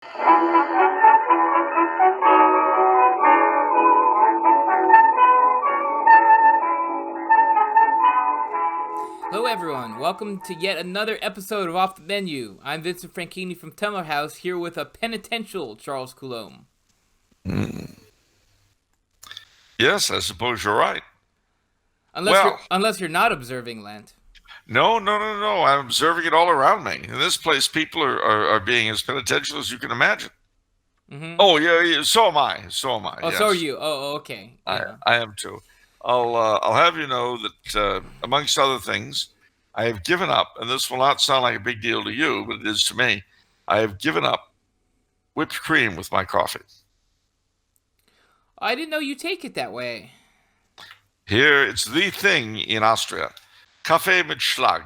Hello everyone, welcome to yet another episode of Off the Menu. I'm Vincent Franchini from Tumler House, here with a penitential Charles Coulombe. Yes, I suppose you're right. Unless you're not observing Lent. No. I'm observing it all around me. In this place, people are being as penitential as you can imagine. Mm-hmm. Oh, yeah, so am I. Oh, yes. so are you. Oh, okay. Yeah. I am too. I'll have you know that, amongst other things, I have given up, and this will not sound like a big deal to you, but it is to me. I have given up whipped cream with my coffee. I didn't know you take it that way. Here, it's the thing in Austria. Kaffee mit Schlag.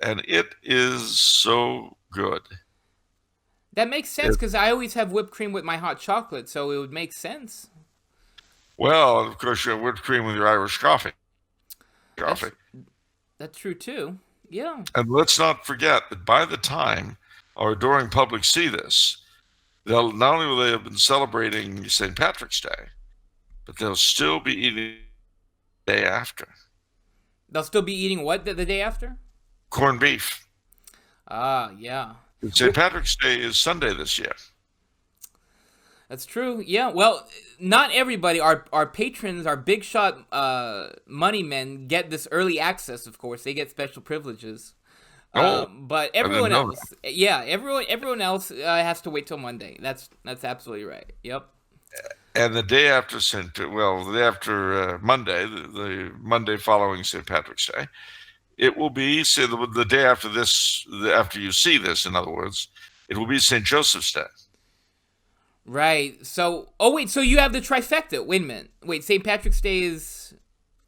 And it is so good. That makes sense because I always have whipped cream with my hot chocolate, so it would make sense. Well, of course, you have whipped cream with your Irish coffee. That's true too. Yeah. And let's not forget that by the time our adoring public see this, not only will they have been celebrating St. Patrick's Day, but they'll still be eating the day after. They'll still be eating what the day after? Corned beef. Ah, yeah. St. Patrick's Day is Sunday this year. That's true. Yeah. Well, not everybody. Our patrons, our big shot money men get this early access. Of course, they get special privileges. But everyone else, everyone else has to wait till Monday. That's absolutely right. Yep. And the day after Monday, the Monday following St. Patrick's Day, it will be the day after this. After you see this, in other words, it will be St. Joseph's Day. Right. So, so you have the trifecta. Wait a minute. Wait, St. Patrick's Day is...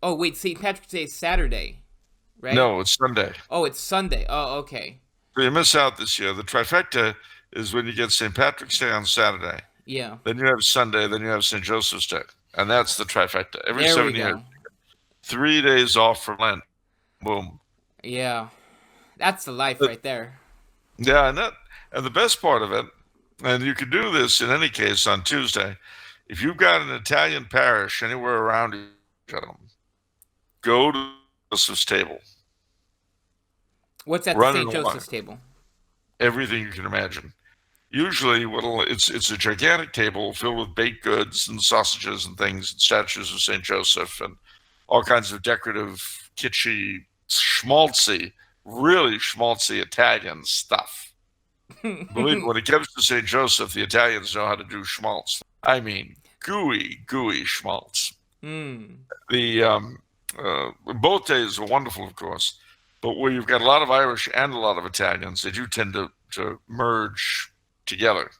Oh, wait, St. Patrick's Day is Saturday, right? No, it's Sunday. Oh, it's Sunday. Oh, okay. So you miss out this year. The trifecta is when you get St. Patrick's Day on Saturday. Yeah. Then you have Sunday, then you have St. Joseph's Day. And that's the trifecta. Every 7 years. 3 days off from Lent. Boom. Yeah. That's the life right there. Yeah, and the best part of it, and you can do this in any case on Tuesday. If you've got an Italian parish anywhere around you, go to Joseph's table. What's at the St. Joseph's table? Everything you can imagine. Usually, it's a gigantic table filled with baked goods and sausages and things, and statues of St. Joseph, and all kinds of decorative, kitschy, really schmaltzy Italian stuff. Believe me, when it comes to St. Joseph, the Italians know how to do schmaltz. I mean, gooey schmaltz. Both days are wonderful, of course, but where you've got a lot of Irish and a lot of Italians, they do tend to merge together.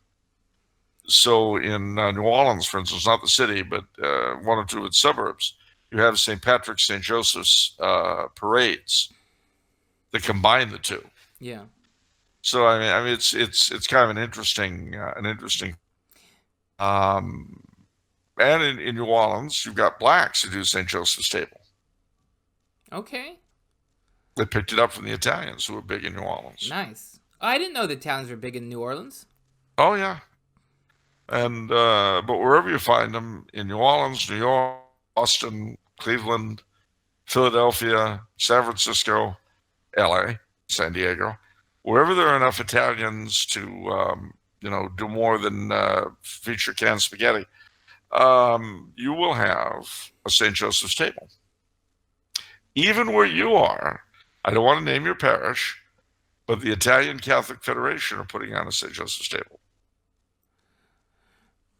So in New Orleans, for instance, not the city, but one or two of its suburbs, you have St. Patrick's, St. Joseph's parades that combine the two. Yeah. So I mean, it's kind of an interesting. And in New Orleans, you've got blacks who do St. Joseph's table. Okay. They picked it up from the Italians who were big in New Orleans. Nice. I didn't know the Italians were big in New Orleans. Oh yeah. And but wherever you find them, in New Orleans, New York, Boston, Cleveland, Philadelphia, San Francisco, L.A., San Diego. Wherever there are enough Italians to, do more than feature canned spaghetti, you will have a St. Joseph's table. Even where you are, I don't want to name your parish, but the Italian Catholic Federation are putting on a St. Joseph's table.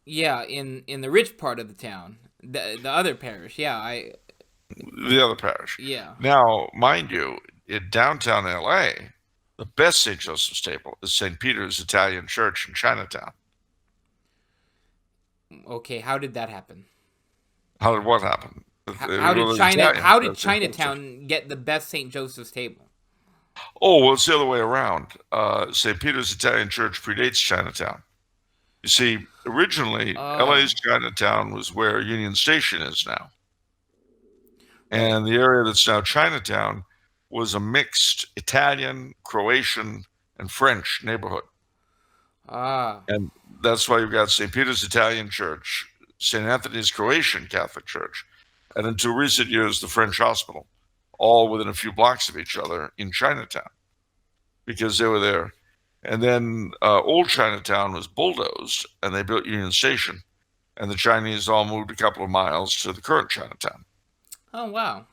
Yeah, in the rich part of the town, the other parish. The other parish. Yeah. Now, mind you, in downtown L.A., the best St. Joseph's table is St. Peter's Italian Church in Chinatown. Okay, how did that happen? How did what happen? How did Chinatown get the best St. Joseph's table? Oh, well, it's the other way around. St. Peter's Italian Church predates Chinatown. You see, originally, LA's Chinatown was where Union Station is now. And the area that's now Chinatown was a mixed Italian, Croatian, and French neighborhood. Ah, And that's why you've got St. Peter's Italian Church, St. Anthony's Croatian Catholic Church, and until recent years, the French Hospital, all within a few blocks of each other in Chinatown, because they were there. And then old Chinatown was bulldozed, and they built Union Station, and the Chinese all moved a couple of miles to the current Chinatown. oh wow.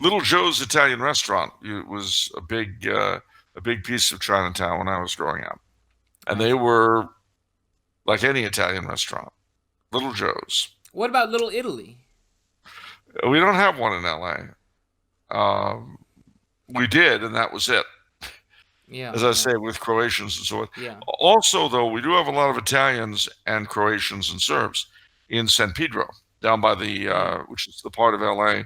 Little Joe's Italian Restaurant was a big piece of Chinatown when I was growing up, and they were like any Italian restaurant, Little Joe's. What about Little Italy? We don't have one in LA. We did, and that was it. Yeah. As I say, with Croatians and so on. Yeah. Also, though, we do have a lot of Italians and Croatians and Serbs in San Pedro, down by the, which is the part of LA,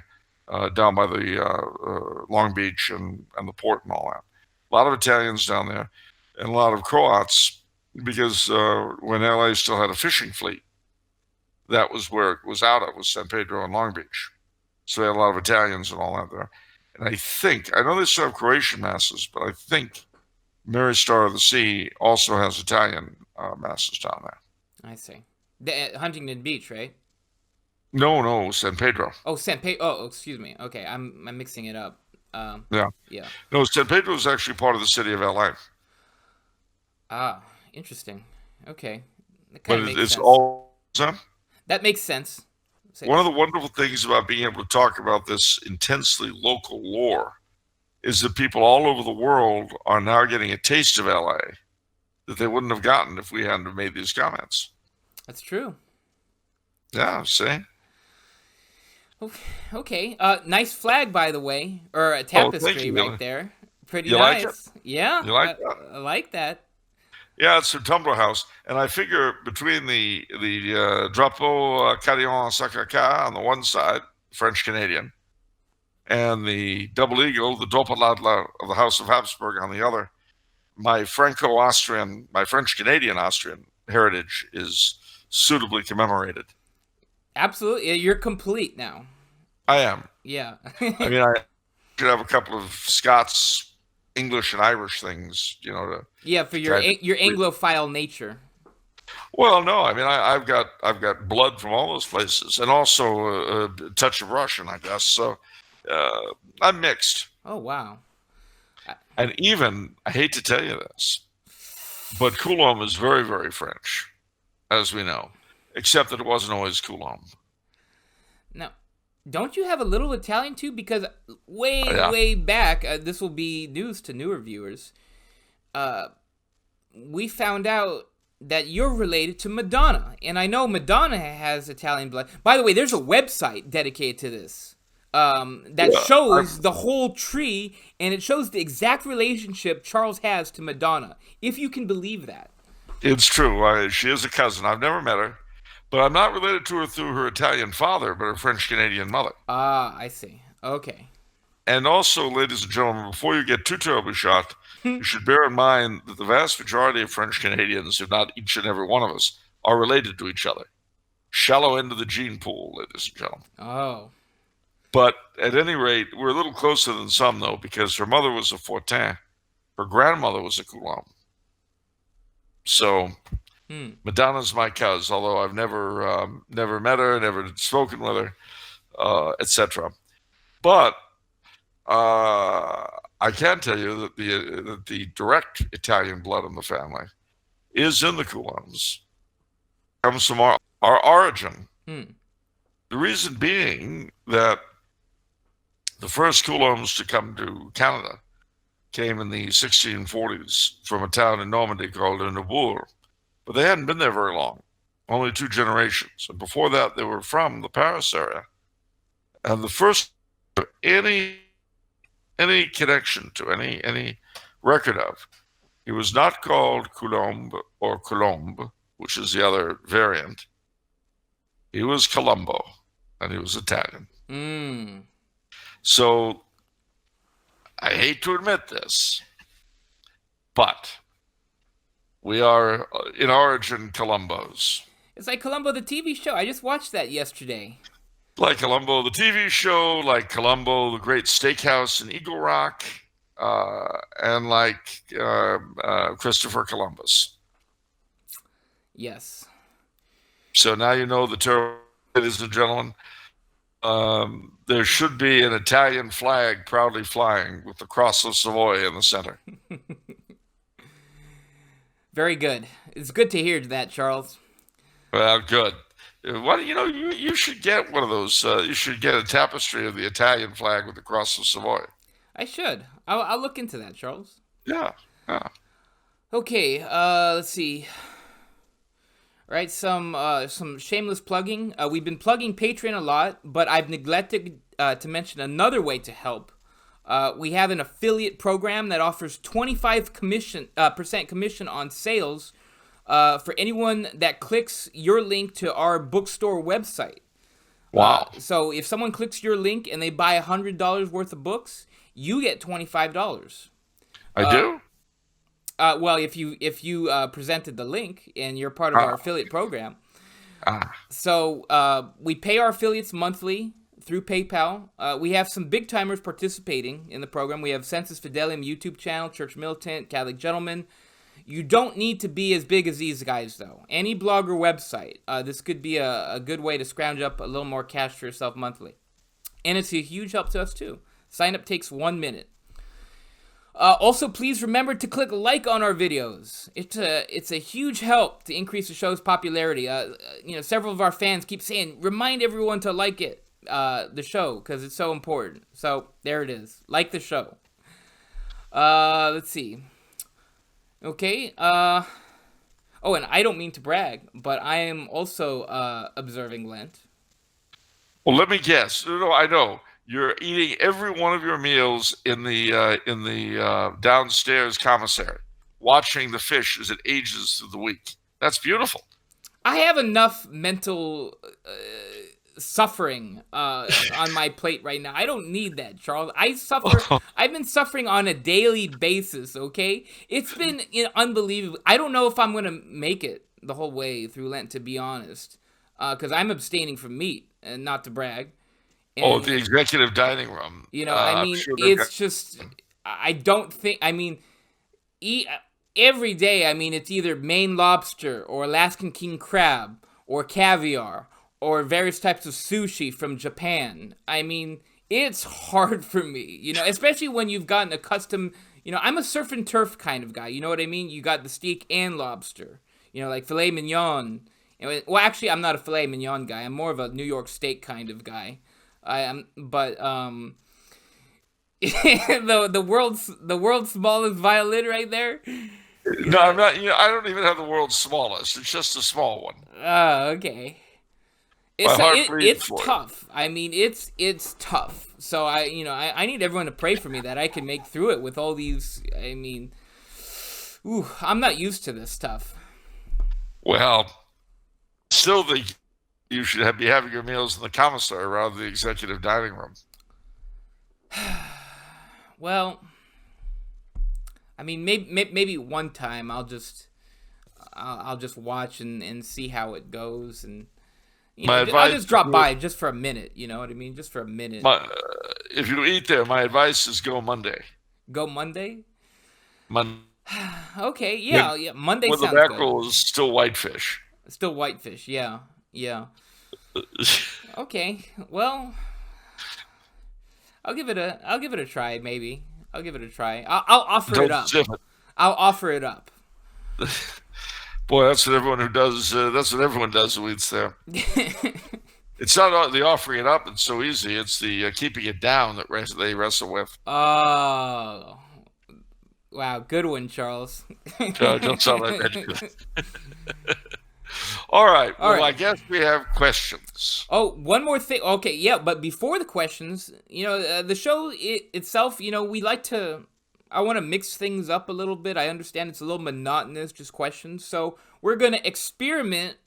down by the Long Beach and the port and all that. A lot of Italians down there, and a lot of Croats, because when LA still had a fishing fleet, that was where it was out of, was San Pedro and Long Beach. So they had a lot of Italians and all that there. And I know they still have Croatian masses, but I think Mary Star of the Sea also has Italian masses down there. I see. At Huntington Beach, right? No, San Pedro. Oh, San Pedro. Oh, excuse me. Okay, I'm mixing it up. Yeah. Yeah. No, San Pedro is actually part of the city of LA. Ah, interesting. Okay. That But kind of makes it's sense. all. That makes sense. One of the wonderful things about being able to talk about this intensely local lore is that people all over the world are now getting a taste of LA that they wouldn't have gotten if we hadn't have made these comments. That's true. Yeah, see? Okay. Nice flag, by the way, or a tapestry right there. Pretty you nice. Like it? Yeah. You like that? I like that. Yeah, it's a Tumblr house, and I figure between the Drapeau Carillon Sacré-Cœur on the one side, French Canadian, and the double eagle, the Doppelladler of the House of Habsburg on the other, my French Canadian Austrian heritage is suitably commemorated. Absolutely, you're complete now. I am. Yeah. I mean, I should have a couple of Scots, English, and Irish things, to. Yeah, for your Anglophile nature. Well, no, I mean, I've got blood from all those places, and also a touch of Russian, I guess. So I'm mixed. Oh wow! And even, I hate to tell you this, but Coulombe is very, very French, as we know, except that it wasn't always Coulombe. Now, don't you have a little Italian too? Because way back, this will be news to newer viewers. We found out that you're related to Madonna, and I know Madonna has Italian blood. By the way, there's a website dedicated to this that shows the whole tree, and it shows the exact relationship Charles has to Madonna, if you can believe that. It's true. She is a cousin. I've never met her, but I'm not related to her through her Italian father, but her French-Canadian mother. Ah, I see. Okay. And also, ladies and gentlemen, before you get too terribly shocked, you should bear in mind that the vast majority of French Canadians, if not each and every one of us, are related to each other. Shallow end of the gene pool, ladies and gentlemen. Oh. But at any rate, we're a little closer than some, though, because her mother was a Fortin. Her grandmother was a Coulombe. So Madonna's my cousin, although I've never met her, never spoken with her, etc. But I can tell you that the direct Italian blood in the family is in the Coulombes. Comes from our origin. The reason being that the first Coulombes to come to Canada came in the 1640s from a town in Normandy called Neubourg, but they hadn't been there very long, only 2 generations. And before that, they were from the Paris area. And the first any connection to any record of, he was not called Coulombe or Coulombe, which is the other variant. He was Colombo, and he was Italian. So I hate to admit this, but we are in origin Colombos. It's like Columbo the TV show. I just watched that yesterday. Like Columbo the TV show, like Columbo the Great Steakhouse in Eagle Rock, and like Christopher Columbus. Yes. So now you know the term, ladies and gentlemen. There should be an Italian flag proudly flying with the cross of Savoy in the center. Very good. It's good to hear that, Charles. Well, good. What you should get one of those. You should get a tapestry of the Italian flag with the cross of Savoy. I should. I'll look into that, Charles. Yeah, yeah. Okay. Let's see. All right, some shameless plugging. We've been plugging Patreon a lot, but I've neglected to mention another way to help. We have an affiliate program that offers 25% commission on sales for anyone that clicks your link to our bookstore website. Wow. So if someone clicks your link and they buy $100 worth of books, you get $25. I do? Well, if you presented the link and you're part of our affiliate program. So we pay our affiliates monthly through PayPal. We have some big timers participating in the program. We have Sensus Fidelium YouTube channel, Church Militant, Catholic Gentleman. You don't need to be as big as these guys, though. Any blog or website. This could be a good way to scrounge up a little more cash for yourself monthly. And it's a huge help to us, too. Sign up takes 1 minute. Also, please remember to click like on our videos. It's a huge help to increase the show's popularity. Several of our fans keep saying, remind everyone to like it, the show, because it's so important. So, there it is. Like the show. Let's see. Okay. Oh, and I don't mean to brag, but I am also observing Lent. Well, let me guess. No, I know. You're eating every one of your meals in the downstairs commissary, watching the fish as it ages through the week. That's beautiful. I have enough mental suffering on my plate right now. I don't need that, Charles. I've been suffering on a daily basis, okay? It's been unbelievable. I don't know if I'm going to make it the whole way through Lent, to be honest, because I'm abstaining from meat, and not to brag. And, the executive dining room. It's just, I don't think, every day, it's either Maine lobster or Alaskan king crab or caviar or various types of sushi from Japan. It's hard for me, especially when you've gotten accustomed, I'm a surf and turf kind of guy, you know what I mean? You got the steak and lobster, like filet mignon. Well, actually, I'm not a filet mignon guy. I'm more of a New York steak kind of guy. The world's smallest violin right there. No, I'm not. I don't even have the world's smallest. It's just a small one. Oh, okay. It's tough. It's tough. So I need everyone to pray for me that I can make through it with all these. I'm not used to this stuff. Well, still you should be having your meals in the commissary rather than the executive dining room. Well, maybe one time I'll just watch and see how it goes, and I'll just drop by just for a minute. You know what I mean? Just for a minute. If you eat there, my advice is go Monday. Go Monday? Monday. Okay, yeah. Monday sounds good. Well, the mackerel is still whitefish. Still whitefish, yeah. Okay, well, I'll give it a try. Maybe I'll give it a try. I'll offer it up. I'll offer it up. Boy, that's what everyone does who eats there. It's not the offering it up. It's so easy. It's the keeping it down that they wrestle with. Oh, wow, good one, Charles. Don't sound like that. All right. Well, I guess we have questions. Oh, one more thing. Okay, yeah, but before the questions, the show itself, I want to mix things up a little bit. I understand it's a little monotonous, just questions. So we're going to experiment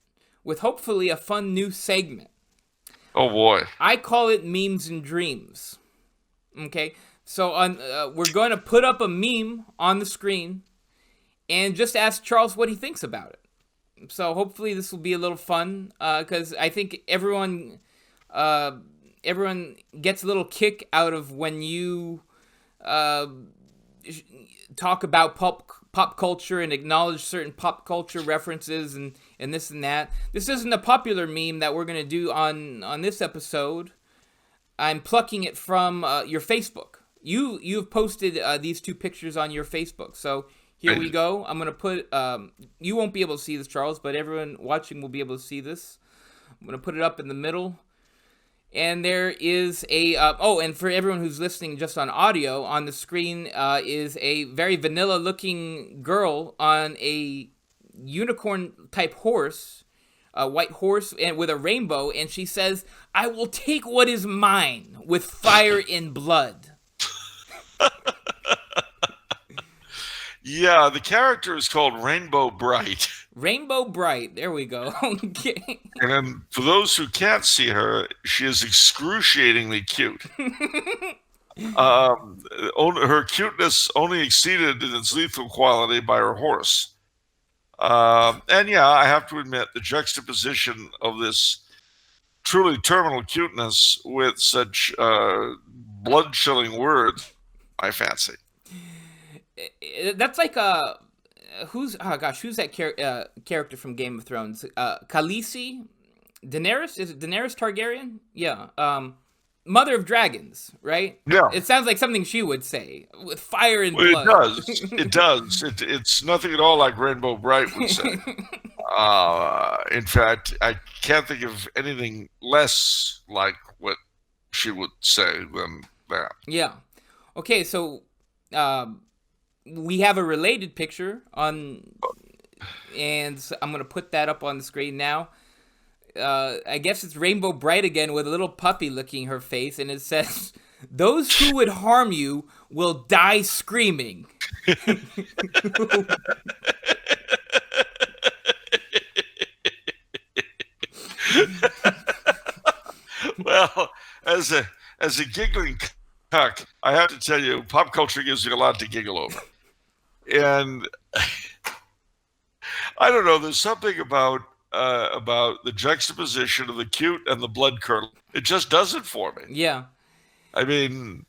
with hopefully a fun new segment. Oh, boy. I call it Memes and Dreams. Okay? So we're going to put up a meme on the screen and just ask Charles what he thinks about it. So hopefully this will be a little fun, because I think everyone gets a little kick out of when you talk about pop pop culture and acknowledge certain pop culture references and this and that. This isn't a popular meme that we're going to do on this episode. I'm plucking it from your Facebook. You've posted these two pictures on your Facebook. So here we go. I'm going to put, you won't be able to see this, Charles, but everyone watching will be able to see this. I'm going to put it up in the middle. And there is a, and for everyone who's listening just on audio, on the screen is a very vanilla-looking girl on a unicorn-type horse, a white horse, and with a rainbow, and she says, "I will take what is mine with fire and blood." Yeah, the character is called Rainbow Bright. Rainbow Bright. There we go. Okay. And then for those who can't see her, she is excruciatingly cute. Her cuteness only exceeded in its lethal quality by her horse. And yeah, I have to admit, the juxtaposition of this truly terminal cuteness with such blood-chilling words, I fancy. That's like who's that character from Game of Thrones? Khaleesi? Daenerys? Is it Daenerys Targaryen? Yeah. Mother of Dragons, right? Yeah. It sounds like something she would say, with fire and blood. It does. It does. It's nothing at all like Rainbow Bright would say. In fact, I can't think of anything less like what she would say than that. Yeah. Okay, so we have a related picture on, and I'm going to put that up on the screen now. I guess it's Rainbow Bright again with a little puppy licking her face, and it says, "Those who would harm you will die screaming." Well, as a giggling cuck, I have to tell you, pop culture gives you a lot to giggle over. And I don't know, there's something about the juxtaposition of the cute and the blood curdle. It just does it for me. Yeah. I mean,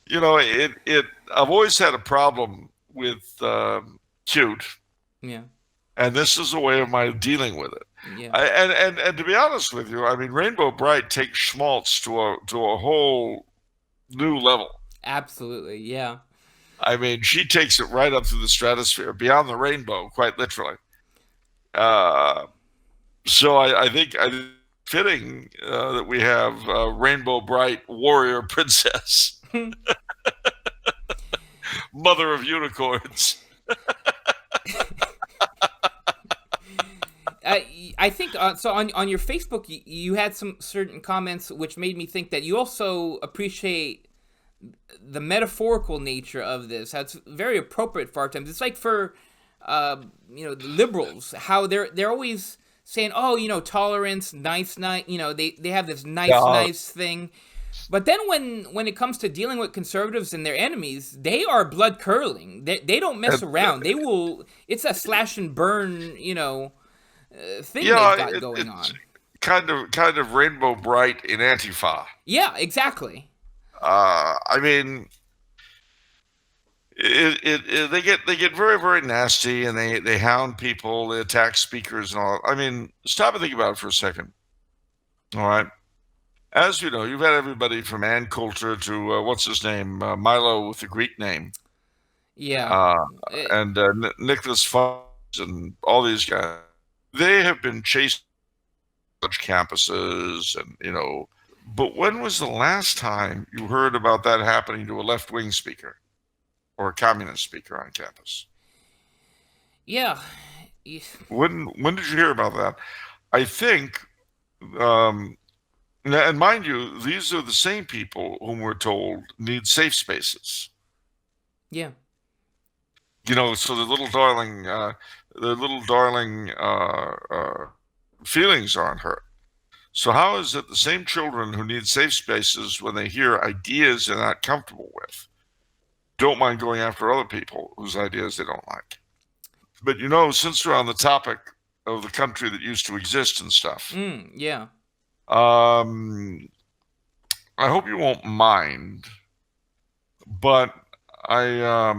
you know, I've always had a problem with cute. Yeah. And this is a way of my dealing with it. Yeah. And to be honest with you, I mean, Rainbow Bright takes schmaltz to a whole new level. Absolutely, yeah. I mean, she takes it right up to the stratosphere, beyond the rainbow, quite literally. So I think fitting that we have Rainbow Bright Warrior Princess, Mother of Unicorns. I think so. On your Facebook, you had some certain comments which made me think that you also appreciate the metaphorical nature of this. That's very appropriate for our times. It's like for the liberals, how they're always saying, oh, tolerance, nice, they have this nice thing. But then when it comes to dealing with conservatives and their enemies, they are blood curdling. They don't mess around. They will. It's a slash and burn, thing they've got going on. Kind of Rainbow Bright in Antifa. Yeah, exactly. I mean, they get very, very nasty, and they hound people, they attack speakers and all. I mean, stop and think about it for a second. All right. As you know, you've had everybody from Ann Coulter to what's his name, Milo with the Greek name. Yeah. And Nicholas Fox and all these guys. They have been chased college campuses, and But when was the last time you heard about that happening to a left-wing speaker or a communist speaker on campus? Yeah. When did you hear about that? I think, and mind you, these are the same people whom we're told need safe spaces. Yeah. So the little darling feelings aren't hurt. So how is it the same children who need safe spaces, when they hear ideas they're not comfortable with, don't mind going after other people whose ideas they don't like? But since we're on the topic of the country that used to exist and stuff, yeah. I hope you won't mind, but I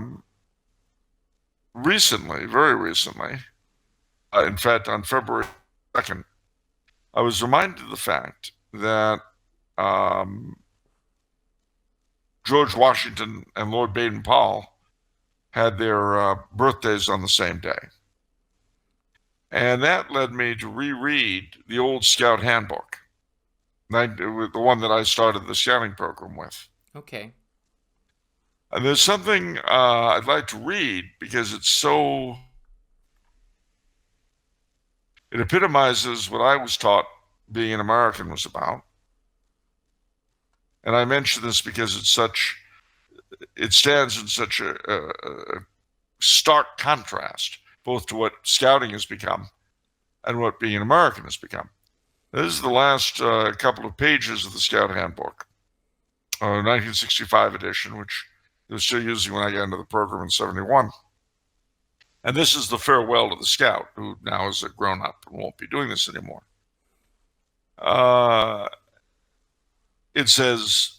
recently, very recently, in fact, on February 2nd, I was reminded of the fact that George Washington and Lord Baden-Powell had their birthdays on the same day. And that led me to reread the old Scout Handbook, the one that I started the scouting program with. Okay. And there's something I'd like to read because it epitomizes what I was taught being an American was about. And I mention this because it stands in such a stark contrast, both to what scouting has become and what being an American has become. This is the last couple of pages of the Scout Handbook, 1965 edition, which they were still using when I got into the program in 71. And this is the farewell to the scout, who now is a grown-up and won't be doing this anymore. It says,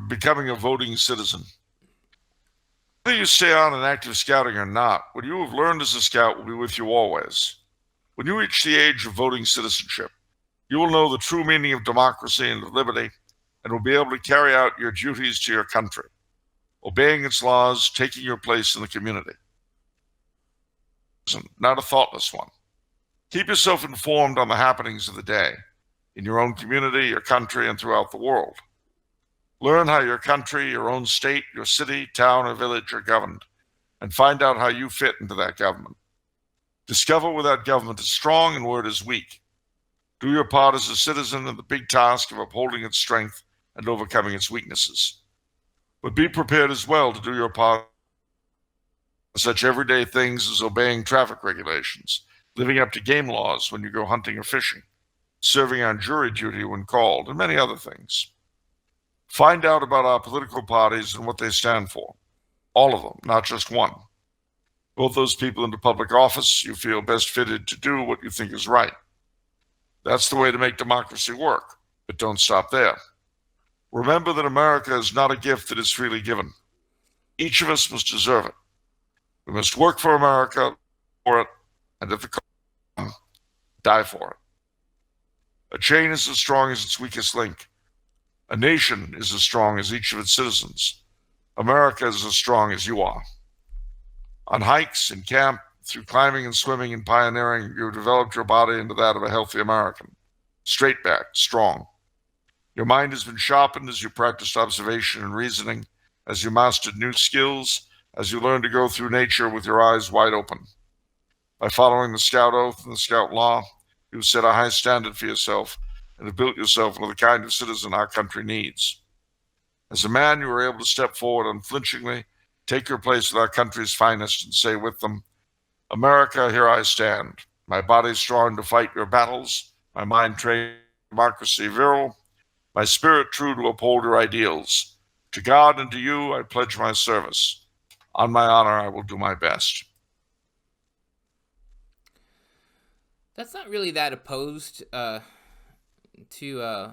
becoming a voting citizen. Whether you stay on in active scouting or not, what you have learned as a scout will be with you always. When you reach the age of voting citizenship, you will know the true meaning of democracy and of liberty, and will be able to carry out your duties to your country, obeying its laws, taking your place in the community. Not a thoughtless one. Keep yourself informed on the happenings of the day, in your own community, your country, and throughout the world. Learn how your country, your own state, your city, town, or village are governed, and find out how you fit into that government. Discover where that government is strong and where it is weak. Do your part as a citizen in the big task of upholding its strength and overcoming its weaknesses. But be prepared as well to do your part in such everyday things as obeying traffic regulations, living up to game laws when you go hunting or fishing, serving on jury duty when called, and many other things. Find out about our political parties and what they stand for. All of them, not just one. Vote those people into public office you feel best fitted to do what you think is right. That's the way to make democracy work, but don't stop there. Remember that America is not a gift that is freely given. Each of us must deserve it. We must work for America, for it, and if the cost, die for it. A chain is as strong as its weakest link. A nation is as strong as each of its citizens. America is as strong as you are. On hikes, in camp, through climbing and swimming and pioneering, you have developed your body into that of a healthy American. Straight-backed, strong. Your mind has been sharpened as you practiced observation and reasoning, as you mastered new skills, as you learned to go through nature with your eyes wide open. By following the Scout Oath and the Scout Law, you have set a high standard for yourself and have built yourself into the kind of citizen our country needs. As a man, you were able to step forward unflinchingly, take your place with our country's finest, and say with them, America, here I stand. My body strong to fight your battles, my mind trained in democracy virile, my spirit true to uphold your ideals. To God and to you I pledge my service. On my honor, I will do my best. That's not really that opposed to,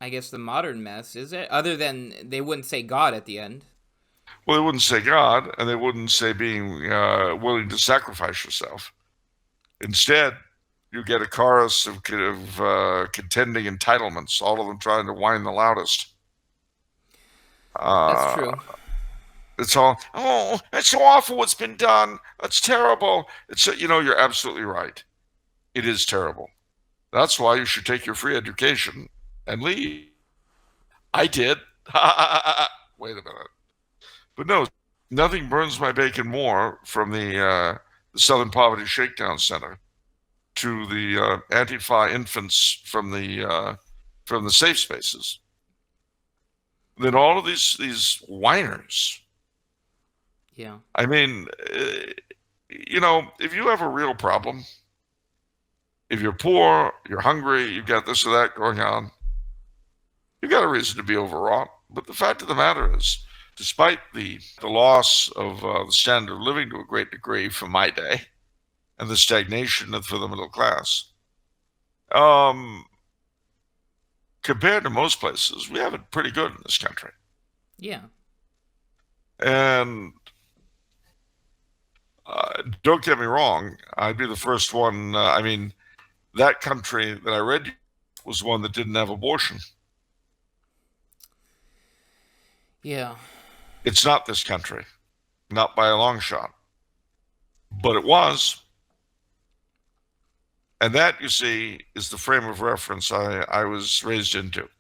I guess, the modern mess, is it? Other than they wouldn't say God at the end. Well, they wouldn't say God, and they wouldn't say being willing to sacrifice yourself. Instead, you get a chorus of contending entitlements, all of them trying to whine the loudest. That's true. It's all, oh, it's so awful what's been done. That's terrible. You're absolutely right. It is terrible. That's why you should take your free education and leave. I did. Wait a minute. But no, nothing burns my bacon more from the Southern Poverty Shakedown Center to the Antifa infants from the safe spaces than all of these whiners. Yeah. I mean, if you have a real problem, if you're poor, you're hungry, you've got this or that going on, you've got a reason to be overwrought. But the fact of the matter is, despite the loss of the standard of living to a great degree from my day and the stagnation for the middle class, compared to most places, we have it pretty good in this country. Yeah. And don't get me wrong, I'd be the first one. I mean, that country that I read was one that didn't have abortion. Yeah. It's not this country, not by a long shot, but it was. And that, you see, is the frame of reference I was raised into.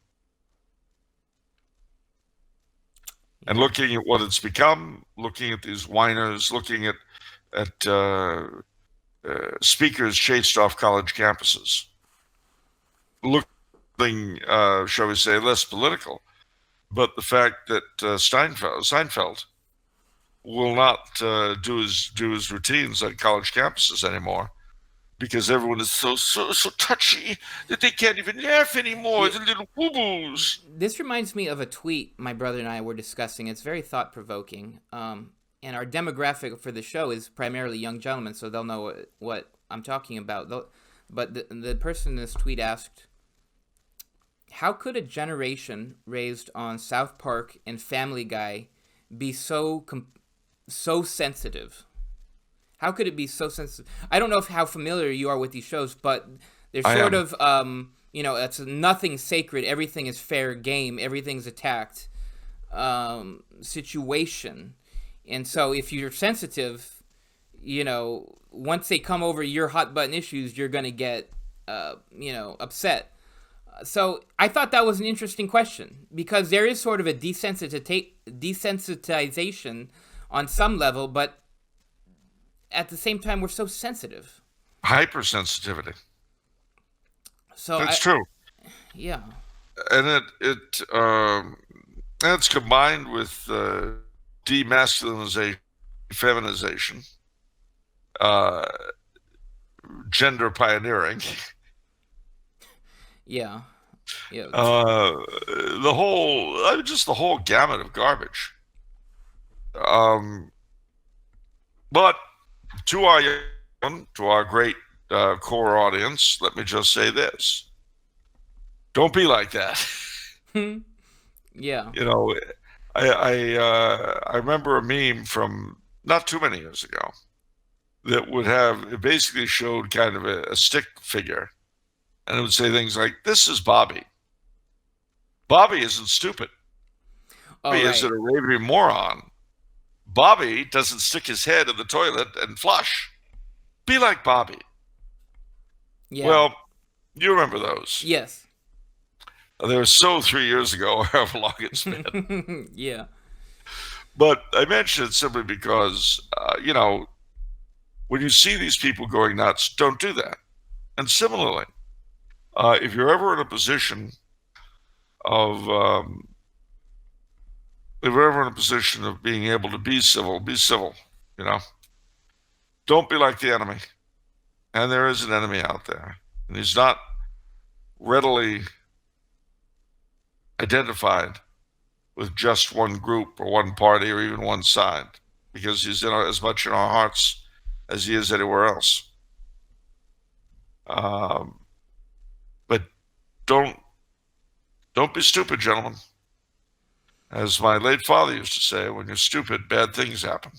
And looking at what it's become, looking at these whiners, looking at speakers chased off college campuses, looking, shall we say, less political, but the fact that Seinfeld will not do his routines on college campuses anymore because everyone is so touchy that they can't even laugh anymore. The little boo-boos. This reminds me of a tweet my brother and I were discussing. It's very thought-provoking. And our demographic for the show is primarily young gentlemen, so they'll know what I'm talking about. But the person in this tweet asked, how could a generation raised on South Park and Family Guy be so sensitive? How could it be so sensitive? I don't know how familiar you are with these shows, but they're sort of, it's nothing sacred. Everything is fair game. Everything's attacked situation. And so if you're sensitive, once they come over your hot button issues, you're going to get, upset. So I thought that was an interesting question because there is sort of a desensitization on some level, but at the same time, we're so sensitive. Hypersensitivity. So that's true. Yeah. And it's combined with demasculinization, feminization, gender pioneering. Yeah. The whole gamut of garbage. But to our great core audience, let me just say this: don't be like that. Yeah. I remember a meme from not too many years ago that it basically showed kind of a stick figure, and it would say things like, "This is Bobby. Bobby isn't stupid. Bobby isn't a raving moron. Bobby doesn't stick his head in the toilet and flush. Be like Bobby." Yeah. Well, you remember those. Yes. They were so 3 years ago, or however long it's been. Yeah. But I mention it simply because, when you see these people going nuts, don't do that. And similarly, if you're ever in a position of being able to be civil, be civil, Don't be like the enemy. And there is an enemy out there. And he's not readily identified with just one group or one party or even one side, because he's as much in our hearts as he is anywhere else. But don't be stupid, gentlemen. As my late father used to say, when you're stupid, bad things happen.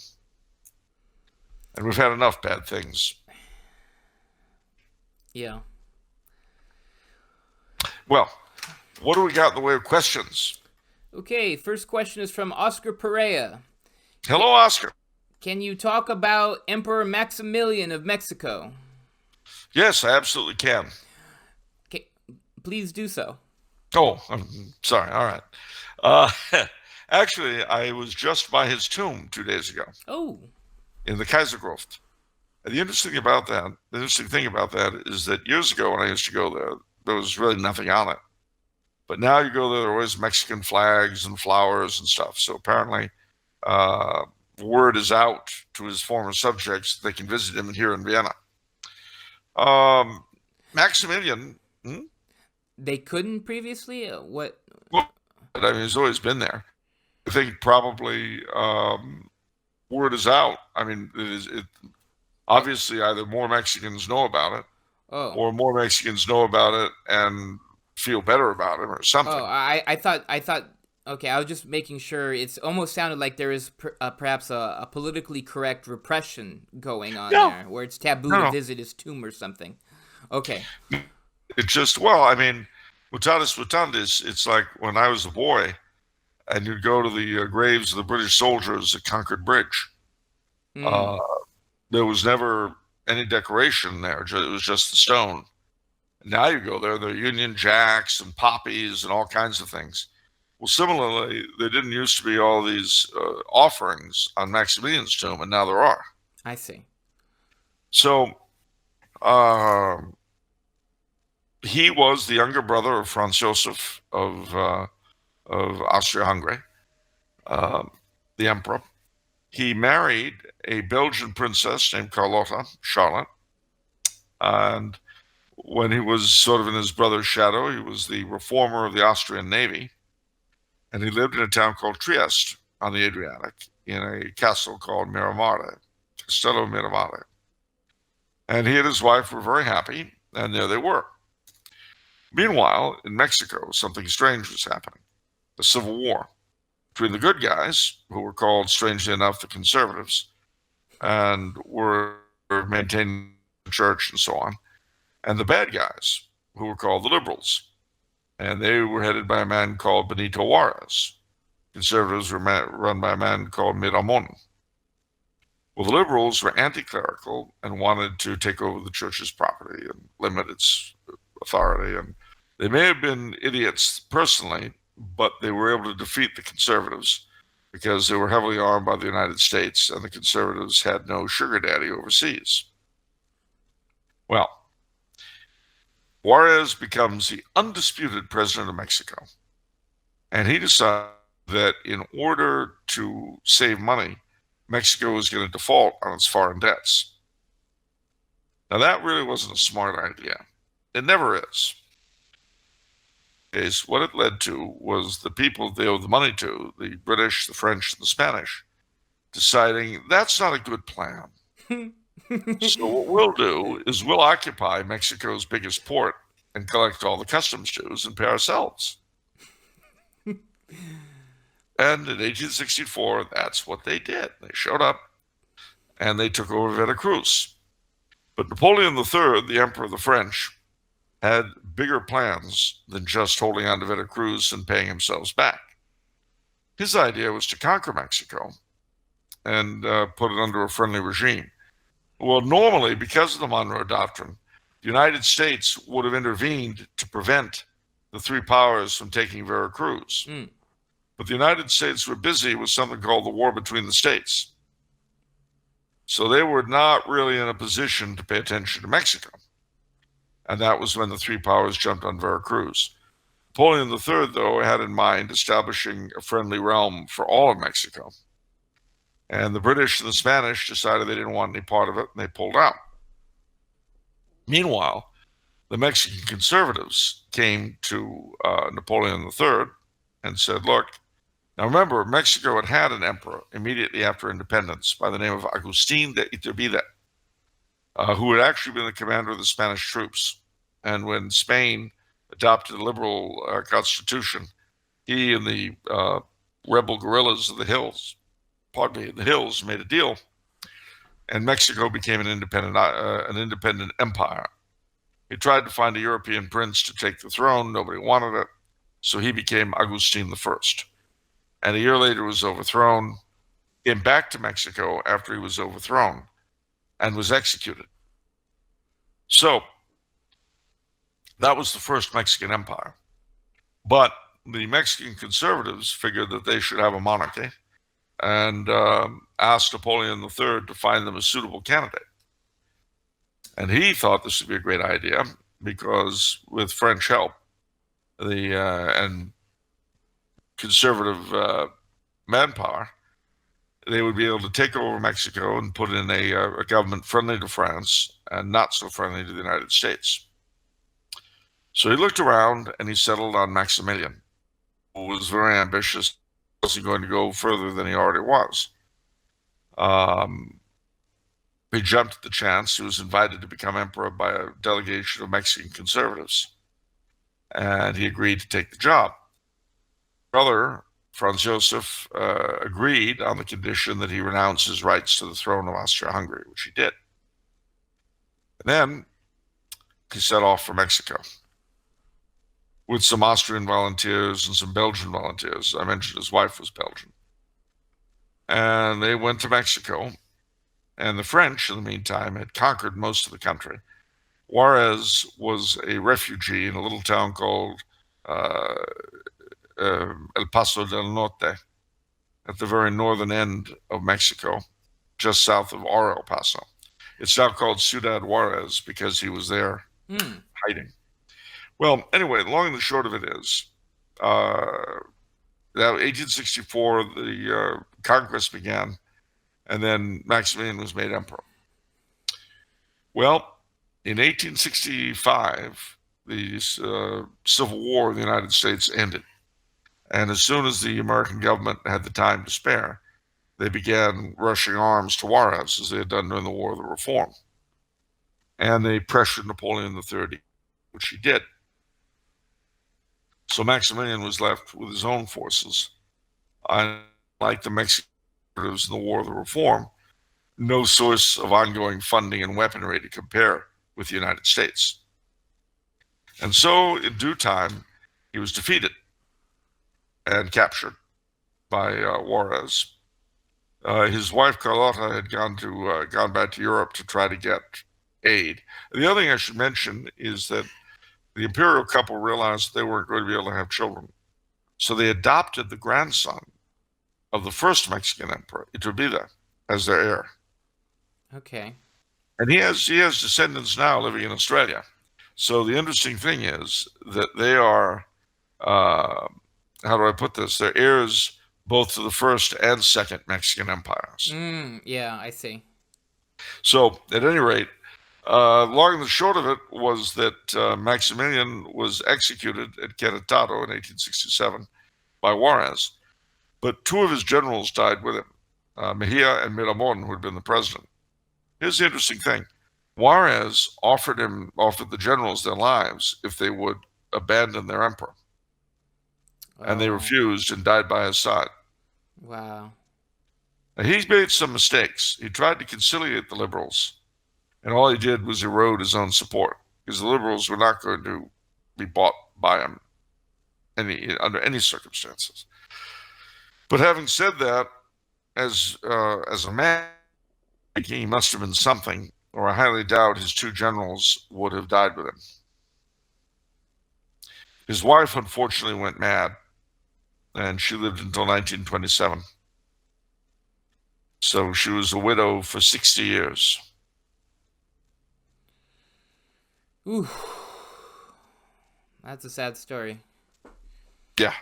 And we've had enough bad things. Yeah. Well, what do we got in the way of questions? Okay, first question is from Oscar Perea. Hello, Oscar. Can you talk about Emperor Maximilian of Mexico? Yes, I absolutely can. Okay, please do so. Oh, I'm sorry. All right. Actually, I was just by his tomb 2 days ago. Oh. In the Kaisergruft. And the interesting thing about that is that years ago when I used to go there was really nothing on it. But now you go there are always Mexican flags and flowers and stuff. So apparently, word is out to his former subjects that they can visit him here in Vienna. Maximilian. They couldn't previously? What? Well, I mean, he's always been there. I think probably word is out. I mean, obviously either more Mexicans know about it, or more Mexicans know about it and feel better about it, or something. Oh, I thought Okay, I was just making sure. It's almost sounded like there is perhaps a politically correct repression going on No, there, where it's taboo no, to no. visit his tomb or something. Okay. It's just, well, I mean, mutatis mutandis, it's like when I was a boy and you'd go to the graves of the British soldiers at Concord Bridge. Hmm. Uh, there was never any decoration there. It was just the stone. Now you go there are Union Jacks and poppies and all kinds of things. Well, similarly, there didn't used to be all these offerings on Maximilian's tomb, and now there are. I see. So uh, he was the younger brother of Franz Joseph of Austria-Hungary, um, the emperor. He married a Belgian princess named Charlotte, and when he was sort of in his brother's shadow, he was the reformer of the Austrian Navy, and he lived in a town called Trieste on the Adriatic in a castle called Miramare, Castello Miramare. And he and his wife were very happy, and there they were. Meanwhile, in Mexico, something strange was happening. The Civil War between the good guys, who were called, strangely enough, the conservatives, and were maintaining the church and so on, and the bad guys, who were called the liberals. And they were headed by a man called Benito Juarez. Conservatives were run by a man called Miramon. Well, the liberals were anti-clerical and wanted to take over the church's property and limit its authority. And they may have been idiots personally, but they were able to defeat the conservatives because they were heavily armed by the United States, and the conservatives had no sugar daddy overseas. Well, Juarez becomes the undisputed president of Mexico, and he decided that in order to save money, Mexico was going to default on its foreign debts. Now, that really wasn't a smart idea. It never is. What it led to was the people they owed the money to, the British, the French, and the Spanish, deciding that's not a good plan. So what we'll do is we'll occupy Mexico's biggest port and collect all the customs dues and pay ourselves. And in 1864, that's what they did. They showed up and they took over Veracruz. But Napoleon III, the Emperor of the French, had bigger plans than just holding on to Veracruz and paying himself back. His idea was to conquer Mexico and put it under a friendly regime. Well, normally, because of the Monroe Doctrine, the United States would have intervened to prevent the three powers from taking Veracruz. But the United States were busy with something called the War Between the States. So they were not really in a position to pay attention to Mexico. And that was when the three powers jumped on Veracruz. Napoleon III, though, had in mind establishing a friendly realm for all of Mexico. And the British and the Spanish decided they didn't want any part of it, and they pulled out. Meanwhile, the Mexican conservatives came to Napoleon III and said, look, now remember, Mexico had had an emperor immediately after independence by the name of Agustin de Iturbide, who had actually been the commander of the Spanish troops. And when Spain adopted a liberal constitution, he and the rebel guerrillas of the hills made a deal, and Mexico became an independent empire. He tried to find a European prince to take the throne. Nobody wanted it, so he became Agustin I. And a year later was overthrown, came back to Mexico after he was overthrown, and was executed. So that was the first Mexican empire. But the Mexican conservatives figured that they should have a monarchy and asked Napoleon III to find them a suitable candidate. And he thought this would be a great idea because with French help, and conservative manpower, they would be able to take over Mexico and put in a government friendly to France and not so friendly to the United States. So he looked around and he settled on Maximilian, who was very ambitious. He wasn't going to go further than he already was. He jumped at the chance. He was invited to become emperor by a delegation of Mexican conservatives, and he agreed to take the job. His brother Franz Joseph agreed on the condition that he renounce his rights to the throne of Austria-Hungary, which he did. And then he set off for Mexico with some Austrian volunteers and some Belgian volunteers. I mentioned his wife was Belgian. And they went to Mexico, and the French, in the meantime, had conquered most of the country. Juarez was a refugee in a little town called El Paso del Norte, at the very northern end of Mexico, just south of our El Paso. It's now called Ciudad Juarez because he was there hiding. Well, anyway, the long and the short of it is, that 1864, the conquest began, and then Maximilian was made emperor. Well, in 1865, the Civil War in the United States ended. And as soon as the American government had the time to spare, they began rushing arms to Juarez, as they had done during the War of the Reform. And they pressured Napoleon III, which he did. So Maximilian was left with his own forces. Unlike the Mexicans in the War of the Reform, no source of ongoing funding and weaponry to compare with the United States. And so, in due time, he was defeated and captured by Juarez. His wife Carlotta had gone back to Europe to try to get aid. The other thing I should mention is that the imperial couple realized they weren't going to be able to have children, so they adopted the grandson of the first Mexican emperor, Iturbide, as their heir. Okay. And he has descendants now living in Australia. So the interesting thing is that they are, how do I put this? They're heirs both to the first and second Mexican empires. Yeah, I see. So at any rate, long and the short of it was that Maximilian was executed at Querétaro in 1867 by Juarez, but two of his generals died with him, Mejia and Miramon, who had been the president. Here's the interesting thing. Juarez offered the generals their lives if they would abandon their emperor. And they refused and died by his side. Wow. Now, he made some mistakes. He tried to conciliate the liberals, and all he did was erode his own support, because the liberals were not going to be bought by him under any circumstances. But having said that, as a man, he must have been something, or I highly doubt his two generals would have died with him. His wife, unfortunately, went mad, and she lived until 1927. So she was a widow for 60 years. Ooh. That's a sad story. Yeah.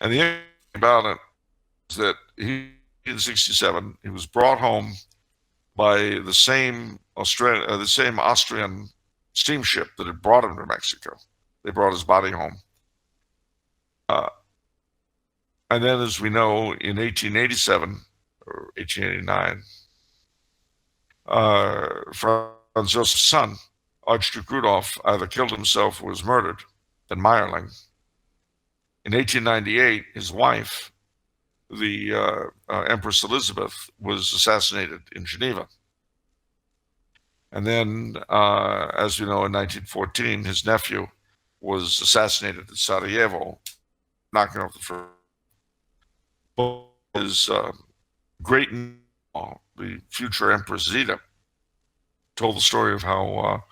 And the thing about it is that in 67, he was brought home by the same Austrian steamship that had brought him to Mexico. They brought his body home. And then, as we know, in 1887 or 1889, Franz Joseph's son, Archduke Rudolf, either killed himself or was murdered at Meyerling. In 1898, his wife, the Empress Elizabeth, was assassinated in Geneva. And then, as we know, in 1914, his nephew was assassinated at Sarajevo, knocking off the first. His great, the future Empress Zita, told the story of how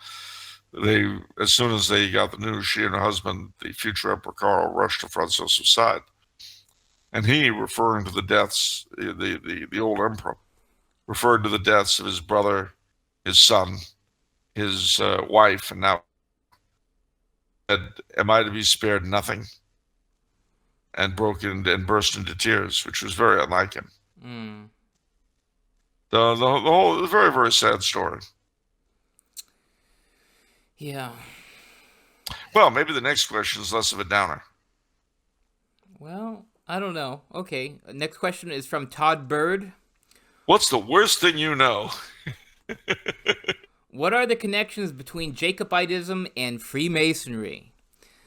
as soon as they got the news, she and her husband, the future Emperor Karl, rushed to Franz Joseph's side. And he, referring to the deaths, the old emperor, referred to the deaths of his brother, his son, his wife, and now said, "Am I to be spared nothing?" And burst into tears, which was very unlike him. The whole very, very sad story. Yeah. Well, maybe the next question is less of a downer. Well, I don't know. Okay. Next question is from Todd Bird. What's the worst thing you know? What are the connections between Jacobitism and Freemasonry?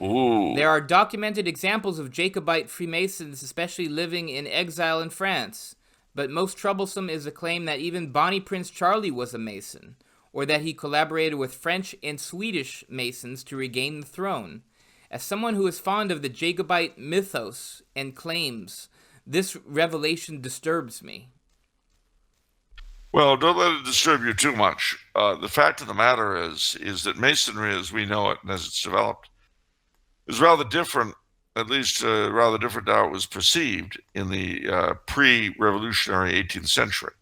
Ooh. There are documented examples of Jacobite Freemasons, especially living in exile in France. But most troublesome is the claim that even Bonnie Prince Charlie was a Mason, or that he collaborated with French and Swedish Masons to regain the throne. As someone who is fond of the Jacobite mythos and claims, this revelation disturbs me. Well, don't let it disturb you too much. The fact of the matter is that Masonry, as we know it and as it's developed, is rather different, at least rather different how it was perceived in the pre-revolutionary 18th century.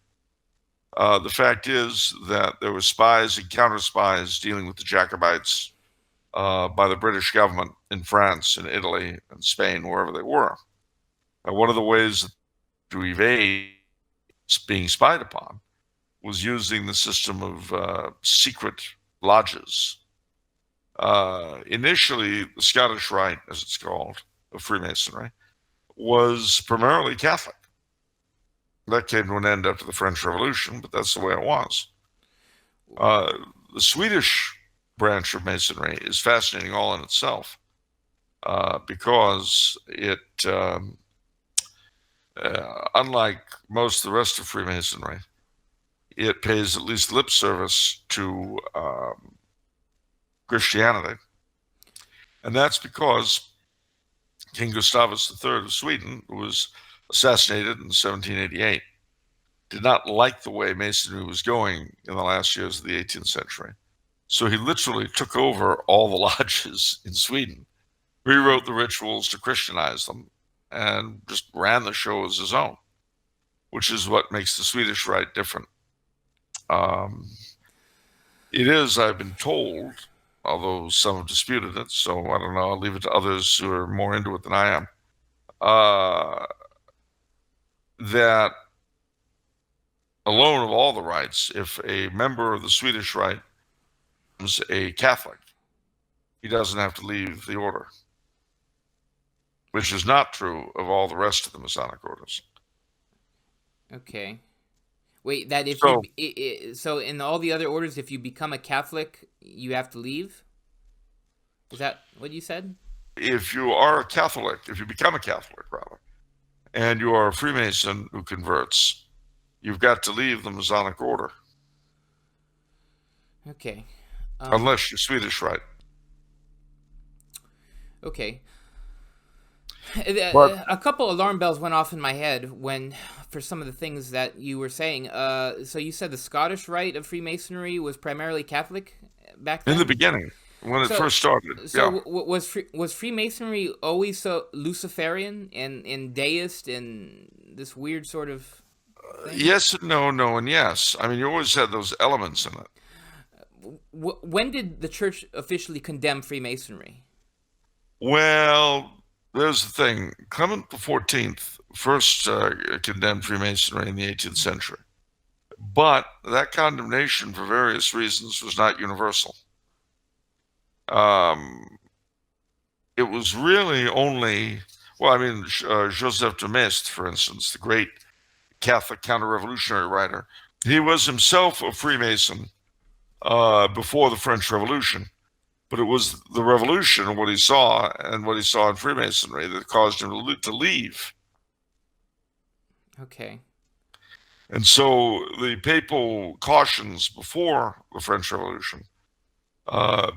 The fact is that there were spies and counter-spies dealing with the Jacobites by the British government in France and Italy and Spain, wherever they were. One of the ways to evade being spied upon was using the system of secret lodges. Initially, the Scottish Rite, as it's called, of Freemasonry, was primarily Catholic. That came to an end after the French Revolution, but that's the way it was. The Swedish branch of Masonry is fascinating all in itself because it, unlike most of the rest of Freemasonry, it pays at least lip service to Christianity. And that's because King Gustavus III of Sweden, who was assassinated in 1788, did not like the way Masonry was going in the last years of the 18th century. So he literally took over all the lodges in Sweden, rewrote the rituals to Christianize them, and just ran the show as his own, which is what makes the Swedish Rite different. It is, I've been told, although some have disputed it, so I don't know, I'll leave it to others who are more into it than I am, that alone of all the rites, if a member of the Swedish Rite is a Catholic, he doesn't have to leave the order, which is not true of all the rest of the Masonic orders. Okay. Wait, that if So, so in all the other orders, if you become a Catholic, you have to leave? Is that what you said? if you are a Catholic, if you become a Catholic, rather, and you are a Freemason who converts, you've got to leave the Masonic order, Okay. unless you're Swedish Rite. Okay. But A couple alarm bells went off in my head when, for some of the things that you were saying. So you said the Scottish Rite of Freemasonry was primarily Catholic back then? in the beginning, when it So- first started, So yeah. was Freemasonry always so Luciferian and deist and this weird sort of thing? Yes and no, no and yes. I mean, you always had those elements in it. When did the church officially condemn Freemasonry? Well, there's the thing. Clement XIV first condemned Freemasonry in the 18th century. But that condemnation, for various reasons, was not universal. It was really only, well, I mean, Joseph de Maistre, for instance, the great Catholic counter-revolutionary writer, he was himself a Freemason before the French Revolution. But it was the revolution and what he saw in Freemasonry that caused him to leave. Okay. And so the papal cautions before the French Revolution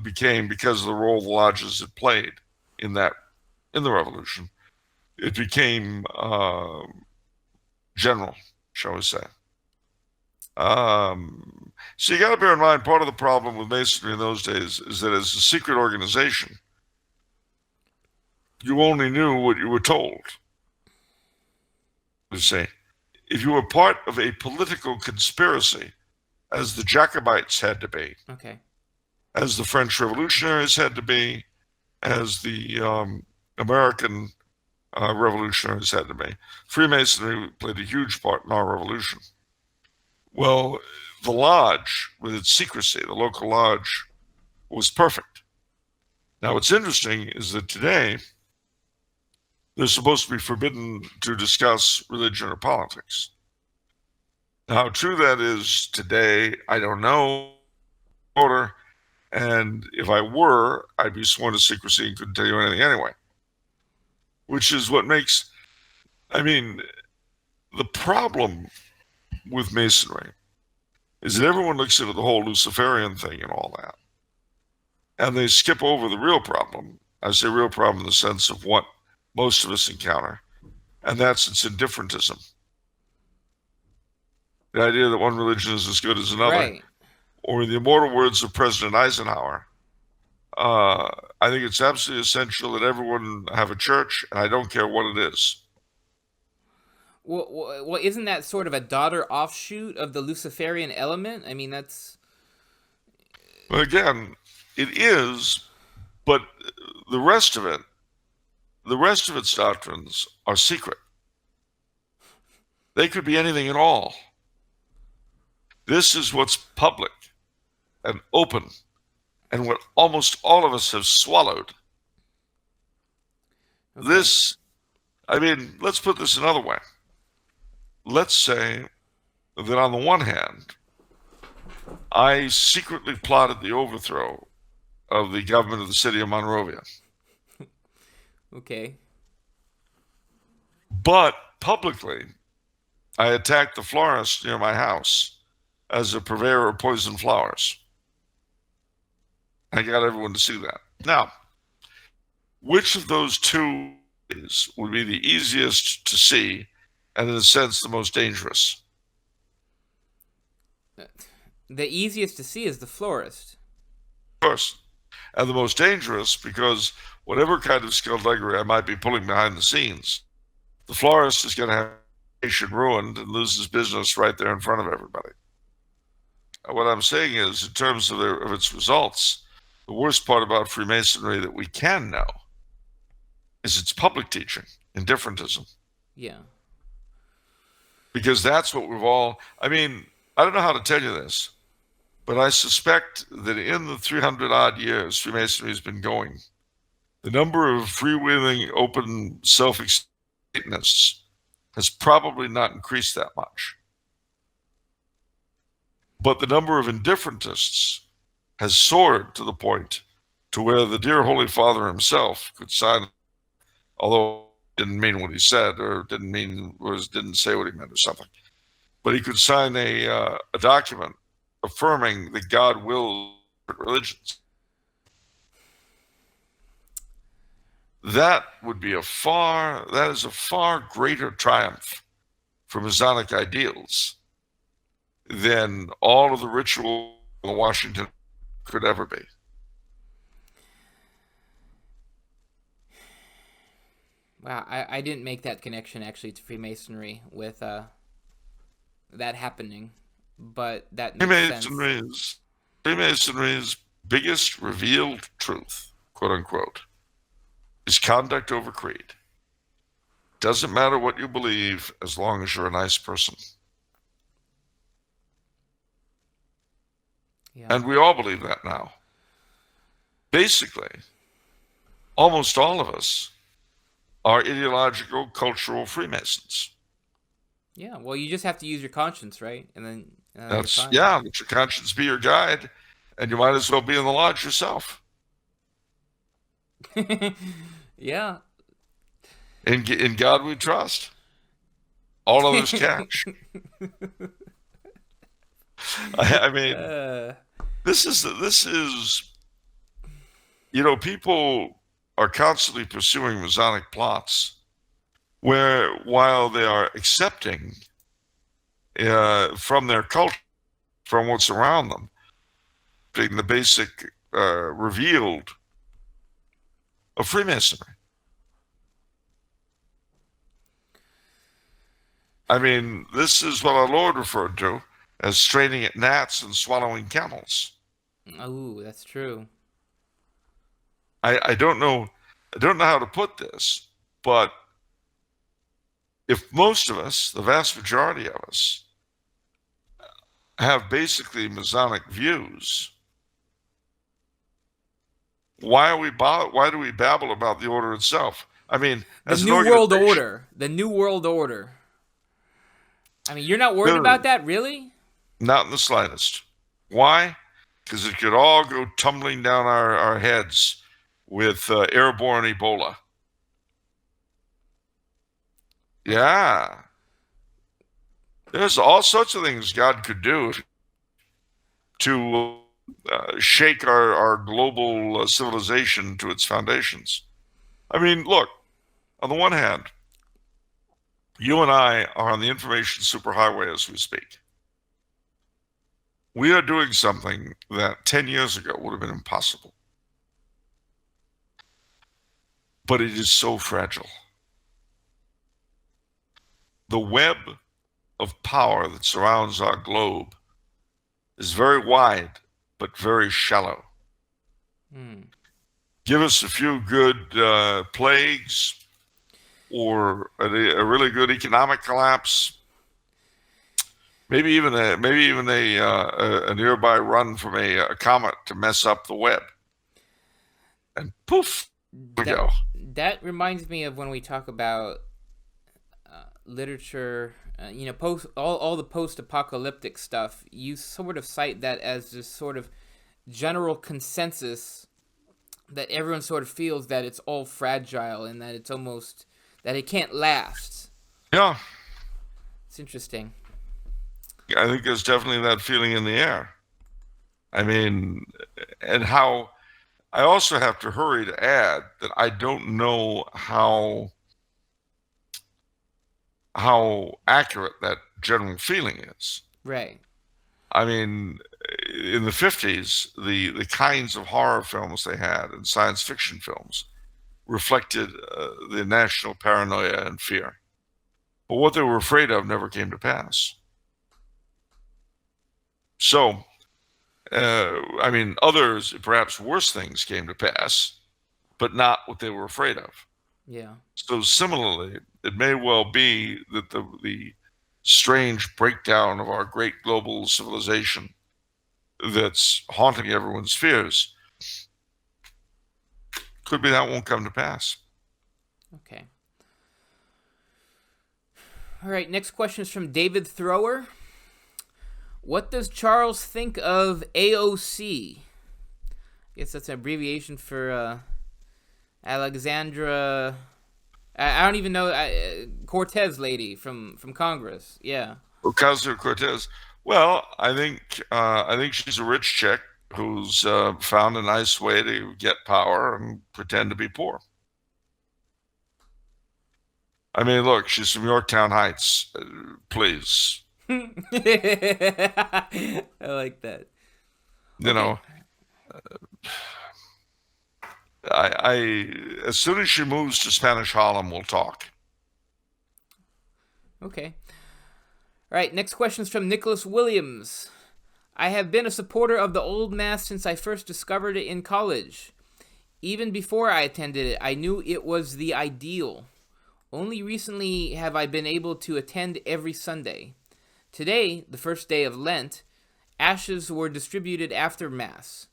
became, because of the role the lodges had played in the revolution, it became general, shall we say. So you got to bear in mind, part of the problem with Masonry in those days is that as a secret organization, you only knew what you were told. You see, if you were part of a political conspiracy, as the Jacobites had to be, Okay. as the French revolutionaries had to be, as the American revolutionaries had to be, Freemasonry played a huge part in our revolution. Well, the lodge, with its secrecy, the local lodge, was perfect. Now, what's interesting is that today, they're supposed to be forbidden to discuss religion or politics. Now, how true that is today, I don't know. And if I were, I'd be sworn to secrecy and couldn't tell you anything anyway. Which is what makes, I mean, the problem with Masonry is that everyone looks at the whole Luciferian thing and all that, and they skip over the real problem. I say real problem in the sense of what most of us encounter, and that's its indifferentism. The idea that one religion is as good as another. Right. Or in the immortal words of President Eisenhower, I think it's absolutely essential that everyone have a church, and I don't care what it is. Well, isn't that sort of a daughter offshoot of the Luciferian element? I mean, that's... But again, it is, but the rest of its doctrines are secret. They could be anything at all. This is what's public and open, and what almost all of us have swallowed. Okay. This, I mean, let's put this another way. Let's say that on the one hand, I secretly plotted the overthrow of the government of the city of Monrovia. Okay. But publicly, I attacked the florist near my house as a purveyor of poison flowers. I got everyone to see that. Now, which of those two would be the easiest to see and, in a sense, the most dangerous? The easiest to see is the florist. Of course. And the most dangerous because whatever kind of skullduggery I might be pulling behind the scenes, the florist is going to have reputation ruined and lose his business right there in front of everybody. What I'm saying is, in terms of its results, the worst part about Freemasonry that we can know is its public teaching, indifferentism. Yeah. Because that's what we've all, I mean, I don't know how to tell you this, but I suspect that in the 300 odd years Freemasonry has been going, the number of freewheeling, open, self-Satanists has probably not increased that much. But the number of indifferentists has soared to the point to where the dear Holy Father himself could sign, although he didn't mean what he said, or didn't say what he meant or something, but he could sign a document affirming that God wills religions. That is a far greater triumph for Masonic ideals than all of the ritual in Washington could ever be. Wow, I didn't make that connection actually to Freemasonry with that happening, but that makes sense. Freemasonry's biggest revealed truth, quote unquote, is conduct over creed. Doesn't matter what you believe as long as you're a nice person. Yeah. And we all believe that now. Basically, almost all of us are ideological, cultural Freemasons. Yeah, well, you just have to use your conscience, right? And then let your conscience be your guide, and you might as well be in the lodge yourself. Yeah. In God we trust. All others catch. I mean, this is, you know, people are constantly pursuing Masonic plots where, while they are accepting from their culture, from what's around them, the basic revealed of Freemasonry. I mean, this is what our Lord referred to as straining at gnats and swallowing camels. Oh, that's true. I don't know how to put this, but if most of us, the vast majority of us, have basically Masonic views, why do we babble about the order itself? I mean, the New World Order. The New World Order. I mean, you're not worried about that, really? Not in the slightest. Why? because it could all go tumbling down our heads with airborne Ebola. Yeah. There's all sorts of things God could do to shake our global civilization to its foundations. I mean, look, on the one hand, you and I are on the information superhighway as we speak. We are doing something that 10 years ago would have been impossible. But it is so fragile. The web of power that surrounds our globe is very wide, but very shallow. Give us a few good plagues or a really good economic collapse, maybe even a nearby run from a comet to mess up the web, and poof, we go. That reminds me of when we talk about literature, all the post-apocalyptic stuff. You sort of cite that as this sort of general consensus that everyone sort of feels that it's all fragile and that it's almost that it can't last. Yeah, it's interesting. I think there's definitely that feeling in the air. I mean, and how I also have to hurry to add that I don't know how accurate that general feeling is. Right. I mean, in the 50s, the kinds of horror films they had and science fiction films reflected the national paranoia and fear. But what they were afraid of never came to pass. So, I mean, others, perhaps worse things came to pass, but not what they were afraid of. Yeah. So similarly, it may well be that the strange breakdown of our great global civilization that's haunting everyone's fears could be that won't come to pass. Okay. All right, next question is from David Thrower. What does Charles think of AOC? I guess that's an abbreviation for Alexandra. I don't even know. Cortez lady from Congress. Yeah. Ocasio-Cortez. Well, I think she's a rich chick who's found a nice way to get power and pretend to be poor. I mean, look, she's from Yorktown Heights. Please. I like that. You know, I as soon as she moves to Spanish Harlem, we'll talk. Okay. All right, next question is from Nicholas Williams. I have been a supporter of the Old Mass since I first discovered it in college. Even before I attended it, I knew it was the ideal. Only recently have I been able to attend every Sunday. Today, the first day of Lent, ashes were distributed after Mass.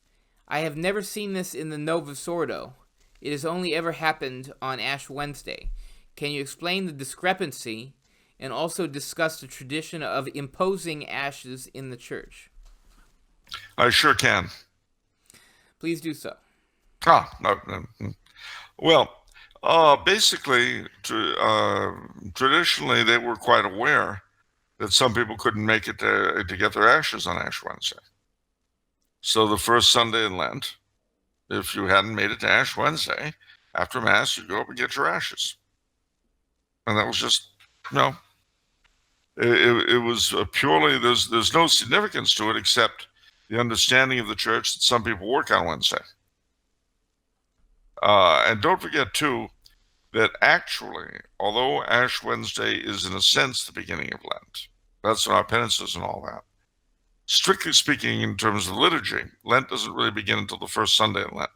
I have never seen this in the Novus Ordo. It has only ever happened on Ash Wednesday. Can you explain the discrepancy and also discuss the tradition of imposing ashes in the church? I sure can. Please do so. No. Well, basically, traditionally, they were quite aware that some people couldn't make it to get their ashes on Ash Wednesday. So the first Sunday in Lent, if you hadn't made it to Ash Wednesday, after Mass, you go up and get your ashes. And that was just, it was purely, there's no significance to it except the understanding of the church that some people work on Wednesday. And don't forget, too, that actually, although Ash Wednesday is in a sense the beginning of Lent, that's when our penances and all that, strictly speaking, in terms of liturgy, Lent doesn't really begin until the first Sunday in Lent.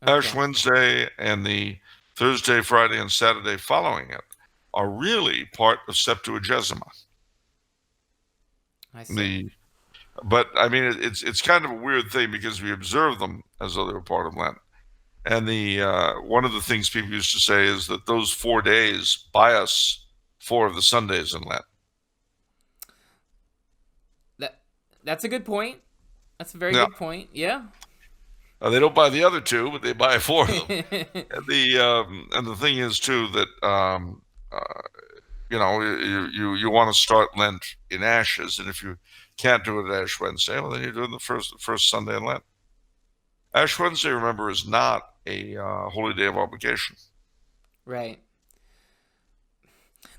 Okay. Ash Wednesday and the Thursday, Friday, and Saturday following it are really part of Septuagesima. I see. But I mean, it's kind of a weird thing because we observe them as though they were part of Lent. And one of the things people used to say is that those 4 days buy us 4 of the Sundays in Lent. That's a good point. That's a very Yeah. good point. Yeah. They don't buy the other two, but they buy four of them. And the thing is too that you want to start Lent in ashes, and if you can't do it at Ash Wednesday, well, then you're doing the first Sunday in Lent. Ash Wednesday, remember, is not a holy day of obligation. Right.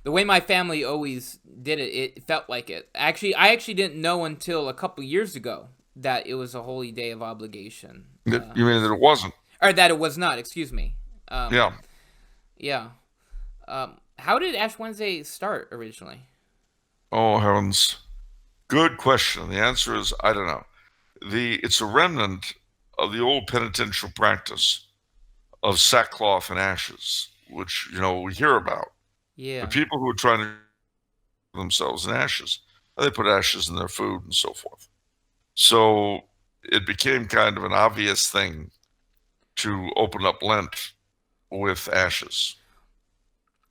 The way my family always did it, it felt like it. Actually, I actually didn't know until a couple years ago that it was a holy day of obligation. You mean that it wasn't? Or that it was not, excuse me. Yeah. Yeah. How did Ash Wednesday start originally? Oh, heavens. Good question. The answer is, I don't know. It's a remnant of the old penitential practice of sackcloth and ashes, which, we hear about. Yeah. The people who are trying to themselves in ashes, they put ashes in their food and so forth. So it became kind of an obvious thing to open up Lent with ashes.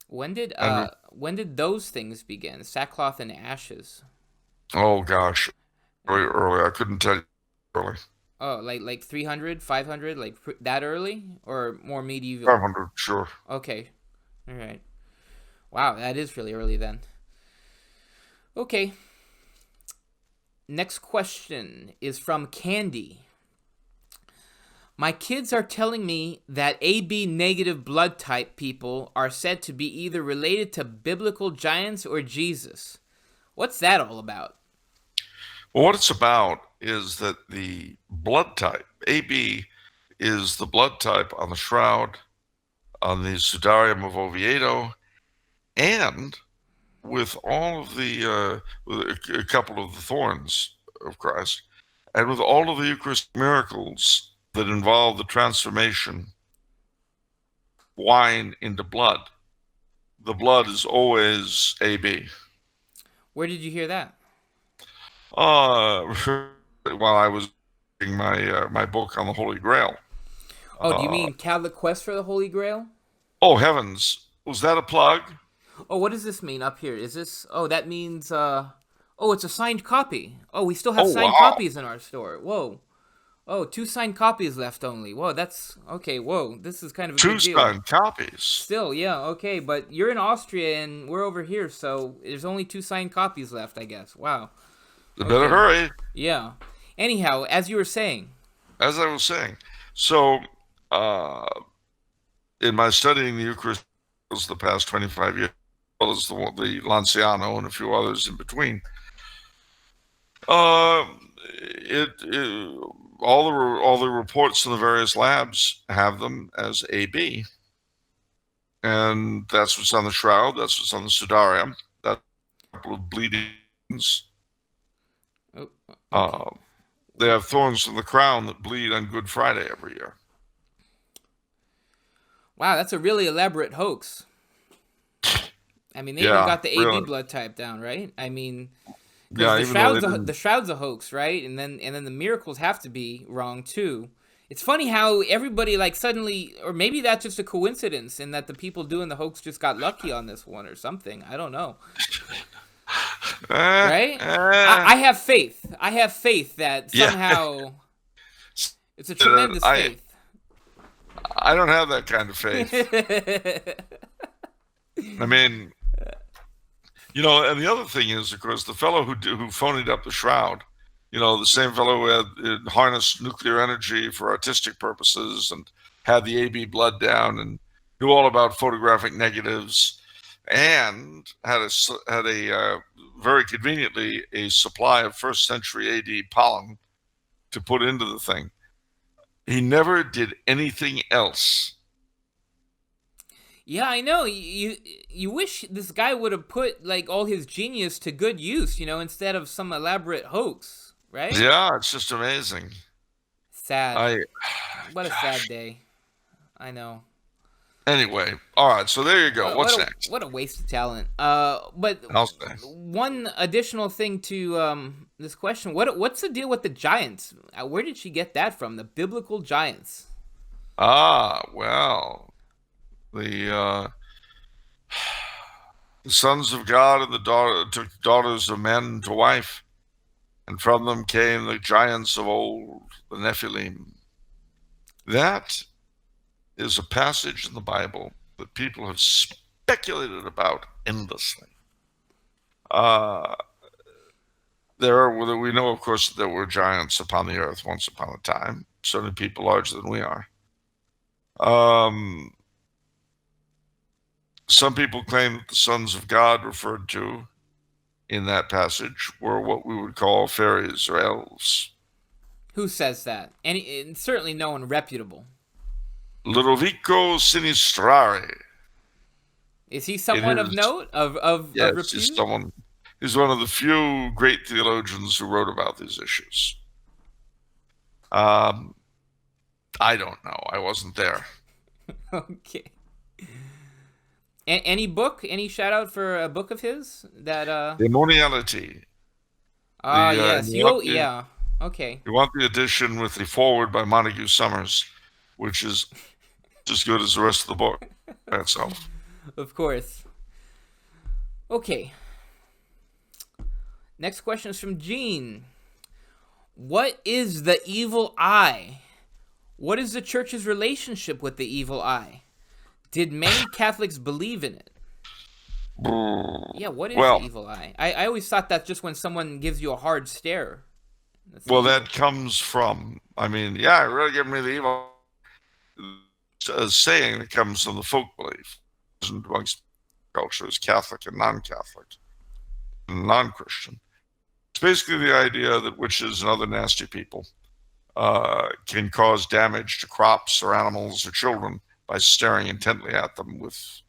When did those things begin? Sackcloth and ashes. Oh gosh, very early. I couldn't tell you early. Oh, like 300, 500, like that early, or more medieval? 500, sure. Okay, all right. Wow, that is really early then. Okay. Next question is from Candy. My kids are telling me that AB negative blood type people are said to be either related to biblical giants or Jesus. What's that all about? Well, what it's about is that the blood type, AB, is the blood type on the shroud, on the Sudarium of Oviedo, and with all of with a couple of the thorns of Christ, and with all of the Eucharistic miracles that involve the transformation wine into blood. The blood is always AB. Where did you hear that? While I was reading my book on the Holy Grail. Oh, do you mean Catholic Quest for the Holy Grail? Oh heavens, was that a plug? Oh, what does this mean up here? Is this? Oh, that means. Oh, it's a signed copy. Oh, we still have signed copies in our store. Whoa. Oh, 2 signed copies left only. Whoa, that's okay. Whoa, this is kind of a big deal. 2 signed copies. Still, yeah, okay, but you're in Austria and we're over here, so there's only 2 signed copies left, I guess. Wow. You better hurry. Yeah. Anyhow, as you were saying. As I was saying, so in my studying the Eucharist the past 25 years, as well as the Lanciano and a few others in between, all the reports in the various labs have them as AB, and that's what's on the shroud. That's what's on the Sudarium. That's a couple of bleedings. Oh, okay. They have thorns in the crown that bleed on Good Friday every year. Wow, that's a really elaborate hoax. I mean, they even got the AB blood type down, right? I mean, the shroud's a hoax, right? And then the miracles have to be wrong too. It's funny how everybody like suddenly, or maybe that's just a coincidence, and that the people doing the hoax just got lucky on this one or something. I don't know. Right? I have faith. I have faith that somehow it's a tremendous faith. I don't have that kind of faith. I mean, and the other thing is, of course, the fellow who phonied up the shroud, the same fellow who had harnessed nuclear energy for artistic purposes and had the AB blood down and knew all about photographic negatives, and had a very conveniently a supply of first century AD pollen to put into the thing. He never did anything else. Yeah, I know. You wish this guy would have put like all his genius to good use, instead of some elaborate hoax, right? Yeah, it's just amazing. Sad. What a sad day. I know. Anyway, all right. So there you go. What's next? What a waste of talent. But one additional thing to this question: what's the deal with the giants? Where did she get that from? The biblical giants. Well, the sons of God and took daughters of men to wife, and from them came the giants of old, the Nephilim. That is a passage in the Bible that people have speculated about endlessly. We know, of course, that there were giants upon the earth once upon a time, certainly people larger than we are. Some people claim that the sons of God referred to in that passage were what we would call fairies or elves. Who says that? And certainly no one reputable. Ludovico Sinistrari. Is he someone of note, of yes, repute? He's one of the few great theologians who wrote about these issues. I don't know. I wasn't there. Okay. Any book? Any shout out for a book of his that Demoniality. Yes. Yeah. Okay. You want the edition with the foreword by Montague Summers, which is as good as the rest of the book by itself. Of course. Okay. Next question is from Gene. What is the evil eye? What is the church's relationship with the evil eye? Did many Catholics believe in it? Yeah, what is the evil eye? I always thought that just when someone gives you a hard stare. That comes from, really give me the evil. A saying that comes from the folk belief amongst cultures, Catholic and non-Catholic, and non-Christian. It's basically the idea that witches and other nasty people can cause damage to crops or animals or children by staring intently at them with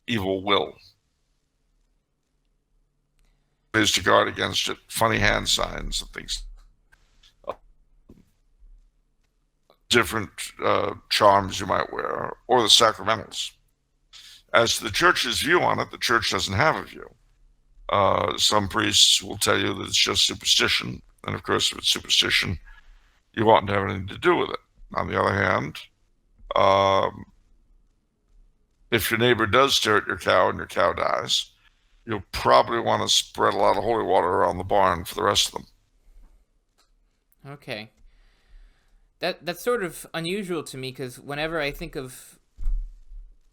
evil will. Ways to guard against it, funny hand signs and things. Different charms you might wear, or the sacramentals. As to the church's view on it, the church doesn't have a view. Some priests will tell you that it's just superstition, and of course, if it's superstition, you oughtn't to have anything to do with it. On the other hand, if your neighbor does stare at your cow and your cow dies, you'll probably want to spread a lot of holy water around the barn for the rest of them. Okay. That's sort of unusual to me, because whenever I think of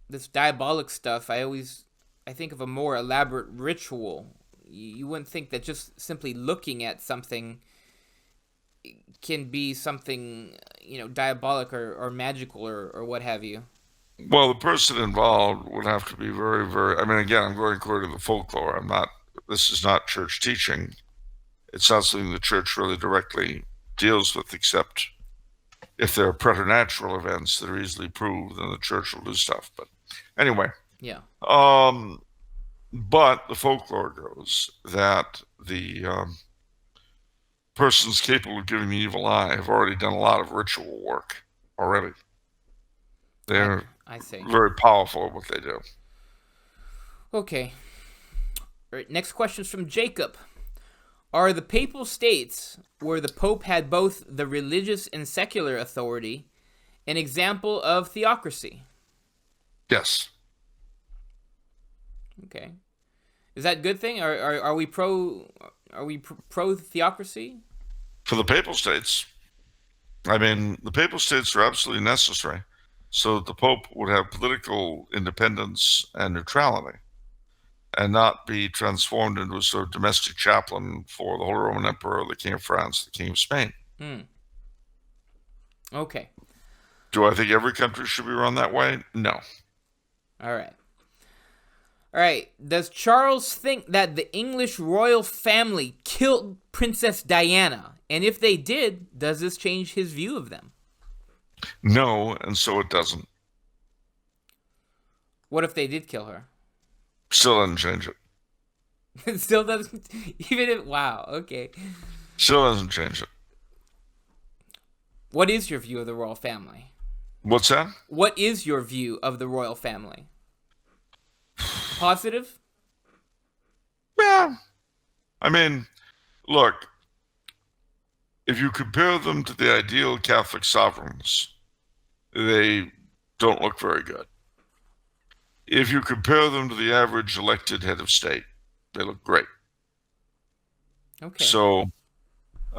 this diabolic stuff, I think of a more elaborate ritual. You wouldn't think that just simply looking at something can be something, diabolic or magical or what have you. Well, the person involved would have to be very, very... again, I'm going according to the folklore. This is not church teaching. It's not something the church really directly deals with, except if there are preternatural events that are easily proved, then the church will do stuff. But anyway. Yeah. But the folklore goes that the persons capable of giving the evil eye have already done a lot of ritual work already. They're I see. Very powerful at what they do. Okay. All right, next question is from Jacob. Are the Papal States, where the Pope had both the religious and secular authority, an example of theocracy? Yes. Okay. Is that a good thing? Are we pro theocracy? For the Papal States, the Papal States are absolutely necessary so that the Pope would have political independence and neutrality, and not be transformed into a sort of domestic chaplain for the Holy Roman Emperor, the King of France, the King of Spain. Okay. Do I think every country should be run that way? No. All right. Does Charles think that the English royal family killed Princess Diana? And if they did, does this change his view of them? No, and so it doesn't. What if they did kill her? Still doesn't change it. It still doesn't, even if, wow, okay. Still doesn't change it. What is your view of the royal family? What's that? What is your view of the royal family? Positive? Yeah. Look, if you compare them to the ideal Catholic sovereigns, they don't look very good. If you compare them to the average elected head of state, they look great. Okay. So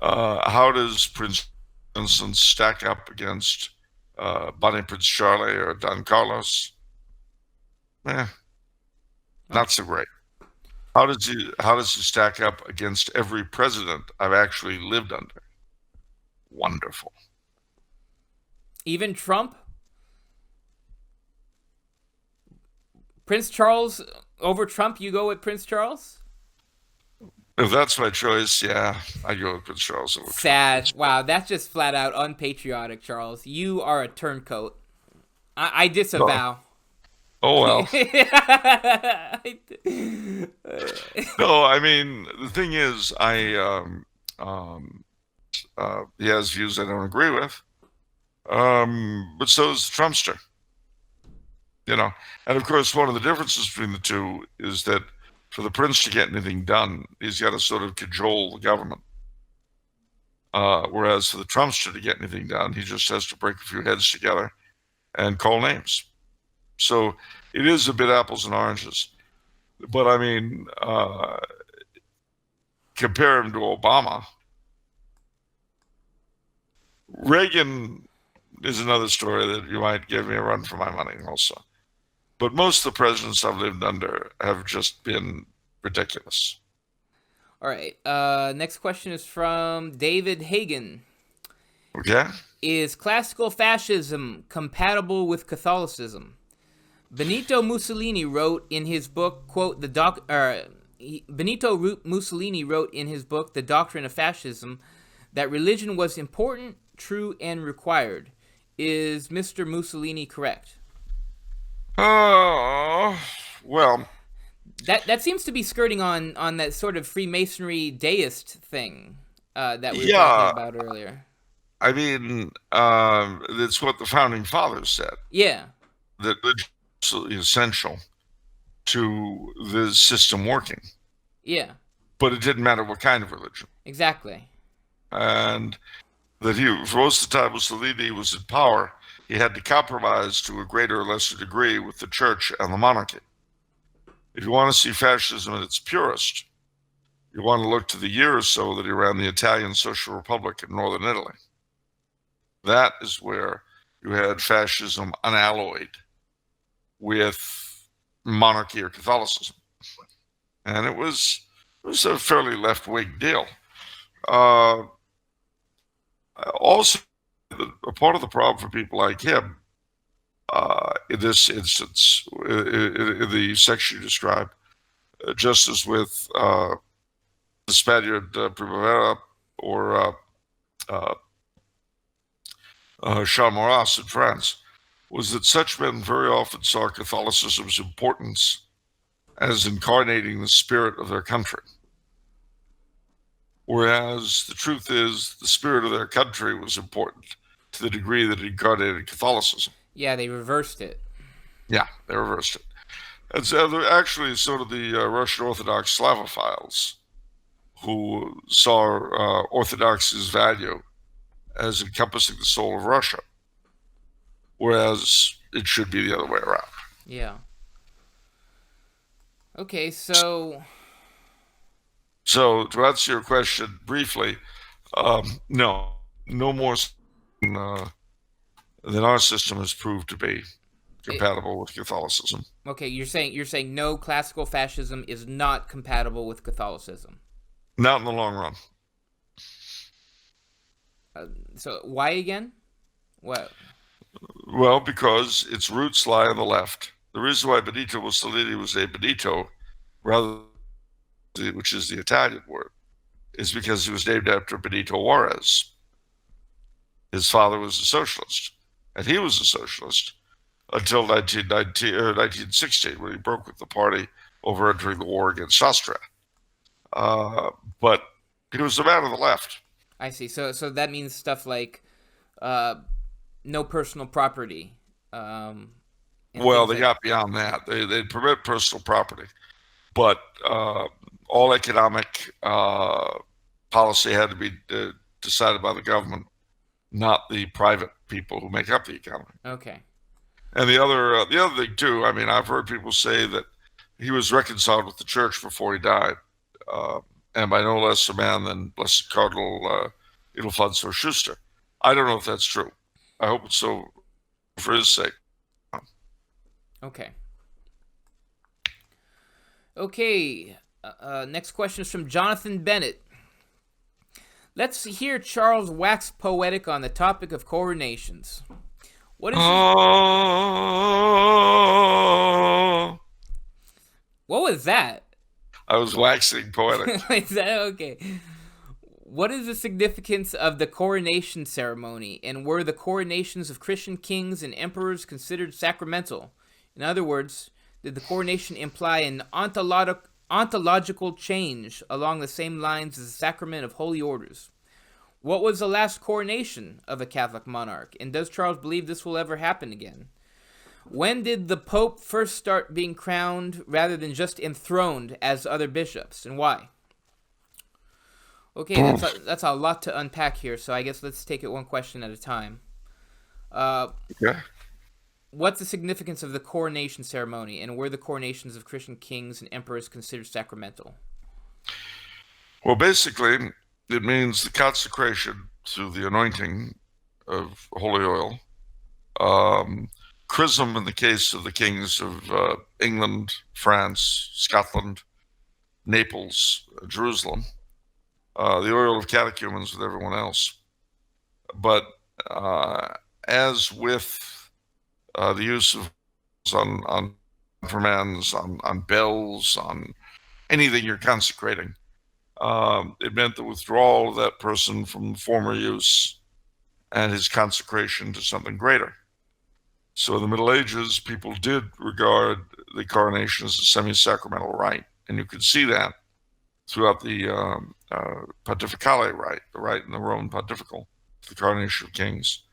How does Prince Vincent stack up against Bonnie Prince Charlie or Don Carlos? Not so great. How does he stack up against every president I've actually lived under? Wonderful. Even Trump? Prince Charles over Trump, you go with Prince Charles? If that's my choice, yeah, I go with Prince Charles over Trump. Sad. Wow, that's just flat out unpatriotic, Charles. You are a turncoat. I disavow. Oh well. No, I mean the thing is, he has views I don't agree with, but so is the Trumpster. And of course, one of the differences between the two is that for the prince to get anything done, he's got to sort of cajole the government. Whereas for the Trumpster to get anything done, he just has to break a few heads together and call names. So it is a bit apples and oranges. But I mean, compare him to Obama. Reagan is another story that you might give me a run for my money also. But most of the presidents I've lived under have just been ridiculous. All right. Next question is from David Hagen. Okay. Is classical fascism compatible with Catholicism? Benito Mussolini wrote in his book, quote, Benito Mussolini wrote in his book, The Doctrine of Fascism, that religion was important, true, and required. Is Mr. Mussolini correct? Well, that seems to be skirting on that sort of Freemasonry deist thing that we were talking about earlier. I mean, that's what the founding fathers said. Yeah. That religion is absolutely essential to the system working. Yeah. But it didn't matter what kind of religion. Exactly. And that for most of the time Mussolini was in power, he had to compromise to a greater or lesser degree with the church and the monarchy. If you want to see fascism at its purest, you want to look to the year or so that he ran the Italian Social Republic in northern Italy. That is where you had fascism unalloyed with monarchy or Catholicism. And it was a fairly left-wing deal. Also, a part of the problem for people like him, in this instance, in the section you described, just as with the Spaniard Primavera or Chamorros in France, was that such men very often saw Catholicism's importance as incarnating the spirit of their country. Whereas the truth is, the spirit of their country was important to the degree that it incarnated Catholicism. Yeah, they reversed it. Yeah, they reversed it. And so they're actually sort of the Russian Orthodox Slavophiles who saw Orthodoxy's value as encompassing the soul of Russia, whereas it should be the other way around. Yeah. Okay, so to answer your question briefly, no more than our system has proved to be compatible with Catholicism. Okay, you're saying no, classical fascism is not compatible with Catholicism. Not in the long run. So why again? What? Well, because its roots lie on the left. The reason why Benito Mussolini was a Benito, rather than, which is the Italian word, is because he was named after Benito Juarez. His father was a socialist, and he was a socialist until 1916, when he broke with the party over entering the war against Austria. But he was a man of the left. I see. So that means stuff like no personal property. Well, they got beyond that. They permit personal property, but all economic policy had to be decided by the government, not the private people who make up the economy. Okay. And the other thing too, I've heard people say that he was reconciled with the church before he died, and by no less a man than Blessed Cardinal Ildefonso Schuster. I don't know if that's true. I hope it's so for his sake. Okay. Okay. Next question is from Jonathan Bennett. Let's hear Charles wax poetic on the topic of coronations. What is what was that? I was waxing poetic. Is that okay? What is the significance of the coronation ceremony, and were the coronations of Christian kings and emperors considered sacramental? In other words, did the coronation imply an ontological change along the same lines as the sacrament of holy orders? What was the last coronation of a Catholic monarch, and does Charles believe this will ever happen again? When did the Pope first start being crowned rather than just enthroned as other bishops, and why? Okay, that's a lot to unpack here, so I guess let's take it one question at a time. Yeah. What's the significance of the coronation ceremony, and were the coronations of Christian kings and emperors considered sacramental? Well, basically, it means the consecration through the anointing of holy oil. Chrism in the case of the kings of England, France, Scotland, Naples, Jerusalem. The oil of catechumens with everyone else. But as with the use of on confirmands, on bells, on anything you're consecrating, it meant the withdrawal of that person from former use and his consecration to something greater. So in the Middle Ages, people did regard the coronation as a semi-sacramental rite, and you could see that throughout the Pontificale rite, the rite in the Roman Pontifical, the coronation of kings,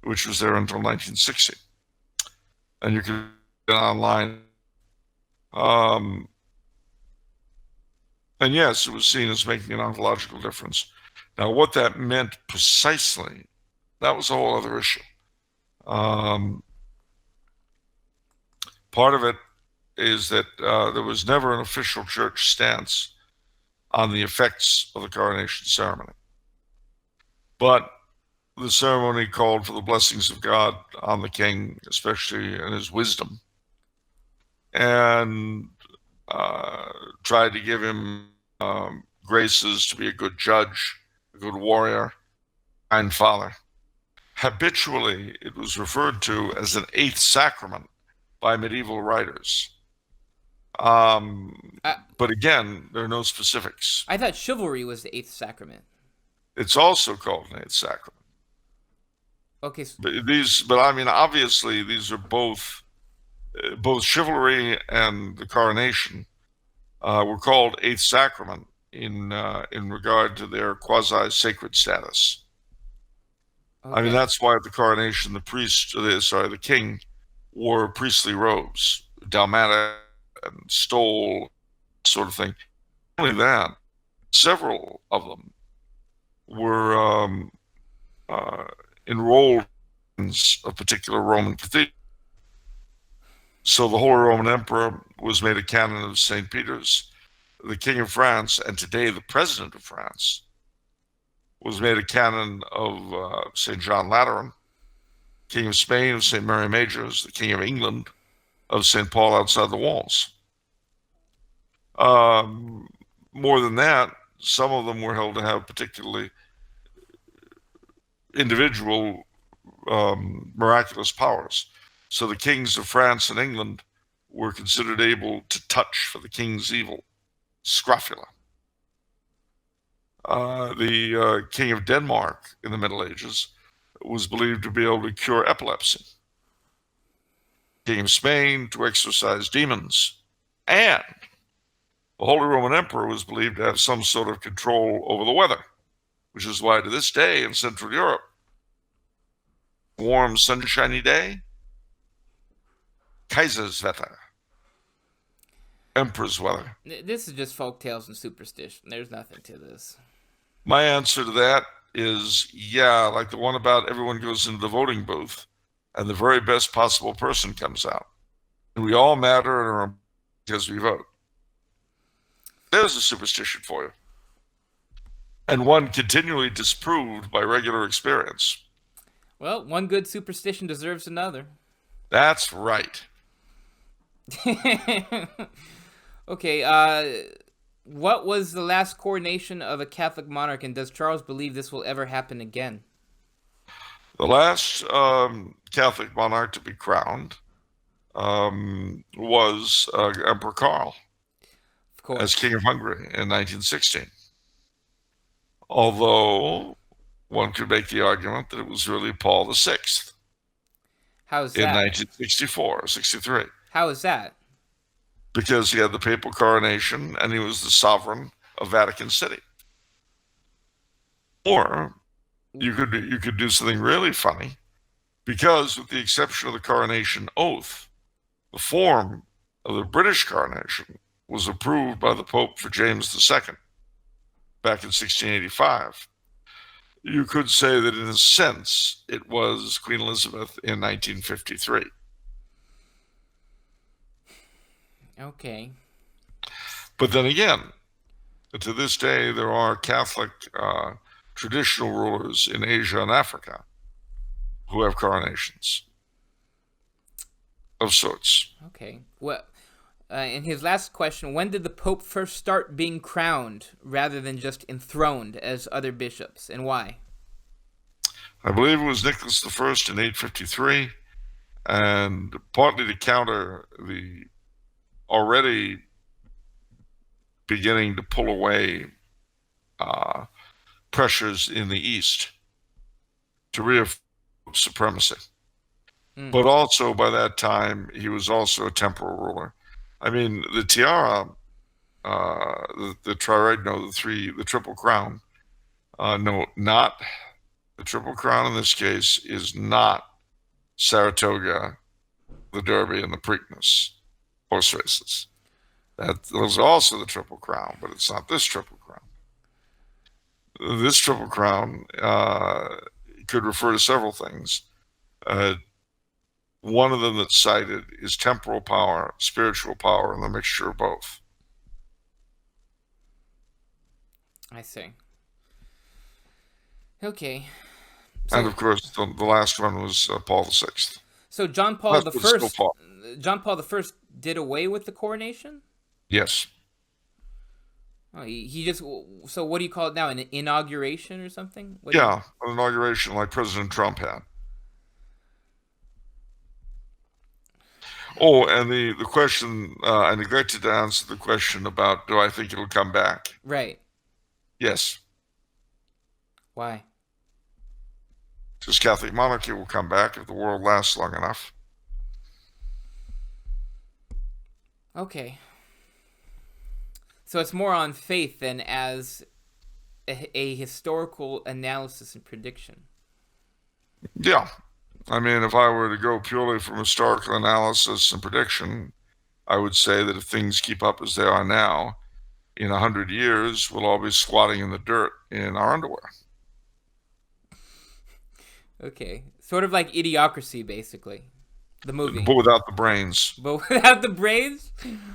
which was there until 1960. And you can get online. And yes, it was seen as making an ontological difference. Now, what that meant precisely, that was a whole other issue. Part of it is that there was never an official church stance on the effects of the coronation ceremony. But the ceremony called for the blessings of God on the king, especially in his wisdom, and tried to give him graces to be a good judge, a good warrior, kind father. Habitually, it was referred to as an eighth sacrament by medieval writers. But again, there are no specifics. I thought chivalry was the eighth sacrament. It's also called an eighth sacrament. Okay. But I mean, obviously, these are both chivalry and the coronation were called eighth sacrament in regard to their quasi-sacred status. Okay. I mean, that's why at the coronation, the king wore priestly robes, dalmatic and stole, sort of thing. Not only that, several of them were enrolled in a particular Roman cathedral. So the Holy Roman Emperor was made a canon of St. Peter's. The King of France, and today the President of France, was made a canon of St. John Lateran. King of Spain of St. Mary Majors, the King of England of St. Paul outside the walls. More than that, some of them were held to have particularly individual miraculous powers. So the kings of France and England were considered able to touch for the king's evil, scrofula. The King of Denmark in the Middle Ages was believed to be able to cure epilepsy. King of Spain to exorcise demons. And the Holy Roman Emperor was believed to have some sort of control over the weather, which is why to this day in Central Europe, warm, sunshiny day, Kaiserswetter, emperor's weather. This is just folk tales and superstition. There's nothing to this. My answer to that is, yeah, like the one about everyone goes into the voting booth and the very best possible person comes out. And we all matter and are because we vote. There's a superstition for you. and one continually disproved by regular experience. Well, one good superstition deserves another. That's right. Okay, what was the last coronation of a Catholic monarch, and does Charles believe this will ever happen again? The last Catholic monarch to be crowned was Emperor Karl Of course. as King of Hungary in 1916. Although one could make the argument that it was really Paul VI How's in that? 1964 or 63. How is that? Because he had the papal coronation and he was the sovereign of Vatican City. Or you could do something really funny, because with the exception of the coronation oath, the form of the British coronation was approved by the Pope for James II back in 1685. You could say that in a sense it was Queen Elizabeth in 1953. Okay. But then again, to this day, there are Catholic traditional rulers in Asia and Africa who have coronations of sorts. Okay. Well, in his last question, when did the Pope first start being crowned rather than just enthroned as other bishops, and why? I believe it was Nicholas I in 853, and partly to counter the already beginning to pull away pressures in the East to reaffirm supremacy. But also by that time, he was also a temporal ruler. I mean, the tiara, the triregno, the triple crown, no, not the triple crown in this case is not Saratoga, the Derby, and the Preakness horse races. Those are also the triple crown, but it's not this triple crown. This triple crown could refer to several things. One of them that's cited is temporal power, spiritual power, and the mixture of both. I see. Okay. And of course, the last one was Paul VI. So John Paul That's I, still Paul. John Paul I did away with the coronation? Yes. Oh, he just. So what do you call it now? An inauguration or something? Yeah, an inauguration like President Trump had. Oh, and the question, I neglected to answer the question about, do I think it'll come back? Right. Yes. Why? Because Catholic monarchy will come back if the world lasts long enough. Okay. So it's more on faith than as a historical analysis and prediction. Yeah. I mean, if I were to go purely from historical analysis and prediction, I would say that if things keep up as they are now, in 100 years, we'll all be squatting in the dirt in our underwear. Okay. Sort of like Idiocracy, basically. The movie. But without the brains. But without the brains?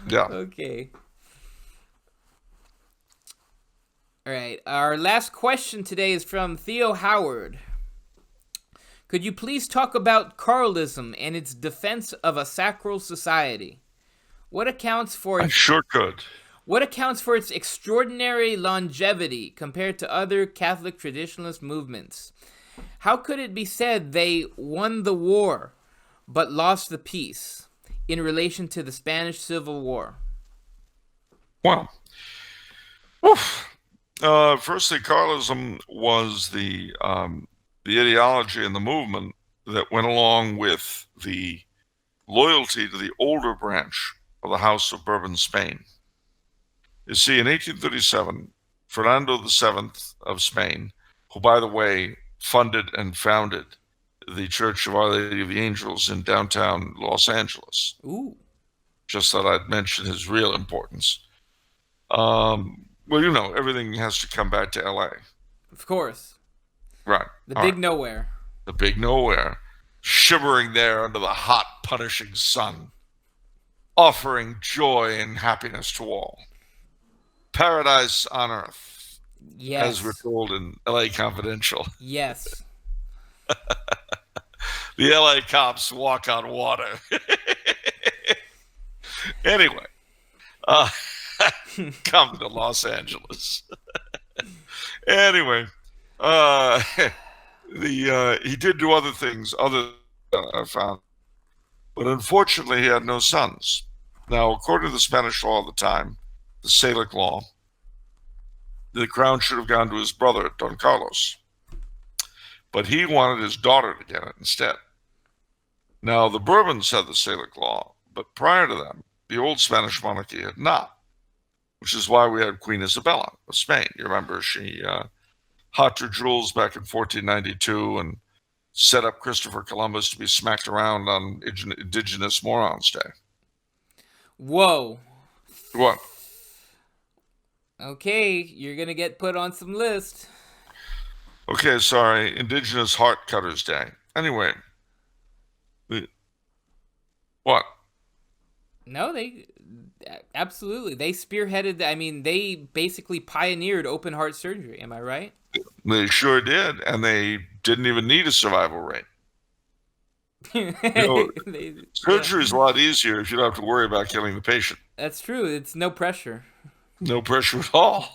Yeah. Okay. All right. Our last question today is from Theo Howard. Could you please talk about Carlism and its defense of a sacral society? What accounts for I sure could. What accounts for its extraordinary longevity compared to other Catholic traditionalist movements? How could it be said they won the war but lost the peace in relation to the Spanish Civil War? Well, firstly, Carlism was the ideology and the movement that went along with the loyalty to the older branch of the House of Bourbon, Spain. You see, in 1837, Fernando VII of Spain, who, by the way, funded and founded the Church of Our Lady of the Angels in downtown Los Angeles. Ooh. Just thought I'd mention his real importance. Well, you know, everything has to come back to L.A. Of course. Right. The big nowhere. The big nowhere. Shimmering there under the hot, punishing sun. Offering joy and happiness to all. Paradise on earth. as we're Yes. told in L.A. Confidential. Yes. The L.A. cops walk on water. Anyway, uh, come to Los Angeles. Anyway, uh, he did do other things, I found, but unfortunately he had no sons. Now, according to the Spanish law of the time, the Salic law, the crown should have gone to his brother, Don Carlos, but he wanted his daughter to get it instead. Now, the Bourbons had the Salic law, but prior to them, the old Spanish monarchy had not, which is why we had Queen Isabella of Spain. You remember she hot her jewels back in 1492 and set up Christopher Columbus to be smacked around on Indigenous Morons Day. Whoa. What? Okay, you're gonna get put on some list. Okay, sorry, Indigenous Heart Cutters Day. Anyway, what? No, they absolutely. They spearheaded, I mean, they basically pioneered open heart surgery, am I right? They sure did, and they didn't even need a survival rate. Surgery is a lot easier if you don't have to worry about killing the patient. That's true. It's no pressure. No pressure at all.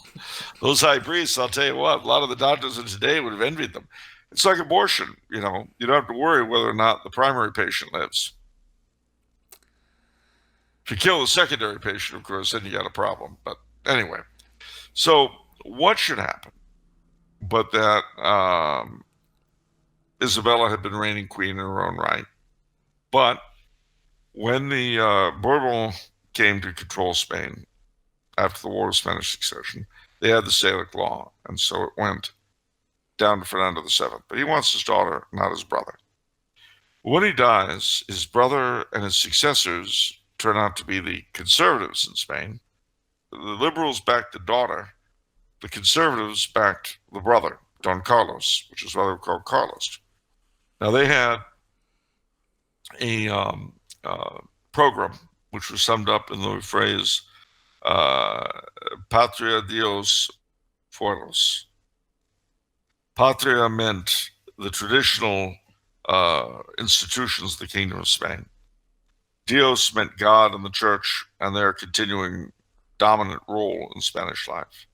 Those high priests, I'll tell you what, a lot of the doctors of today would have envied them. It's like abortion, you don't have to worry whether or not the primary patient lives. If you kill the secondary patient, of course, then you got a problem. But anyway, so what should happen? But that Isabella had been reigning queen in her own right. But when the Bourbon came to control Spain after the War of Spanish Succession, they had the Salic law, and so it went down to Fernando VII. But he wants his daughter, not his brother. When he dies, his brother and his successors turn out to be the conservatives in Spain. The liberals backed the daughter. The conservatives backed the brother, Don Carlos, which is why they were called Carlist. Now, they had a program which was summed up in the phrase, Patria Dios Foros. Patria meant the traditional institutions of the Kingdom of Spain. Dios meant God and the Church and their continuing dominant role in Spanish life.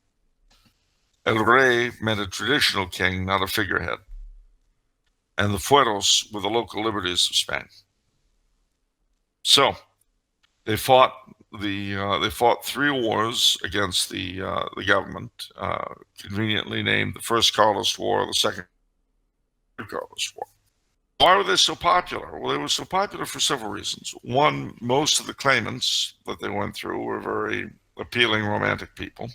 El Rey meant a traditional king, not a figurehead. And the Fueros were the local liberties of Spain. So they fought 3 wars against the government, conveniently named the First Carlist War, the Second Carlist War. Why were they so popular? Well, they were so popular for several reasons. One, most of the claimants that they went through were very appealing, romantic people.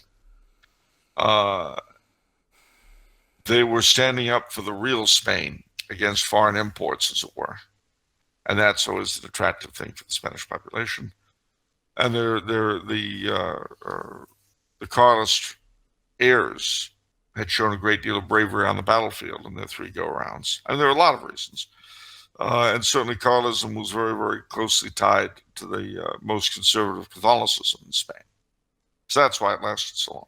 They were standing up for the real Spain against foreign imports, as it were. And that's always an attractive thing for the Spanish population. And the Carlist heirs had shown a great deal of bravery on the battlefield in their 3 go-rounds. And there are a lot of reasons. And certainly Carlism was very, very closely tied to the most conservative Catholicism in Spain. So that's why it lasted so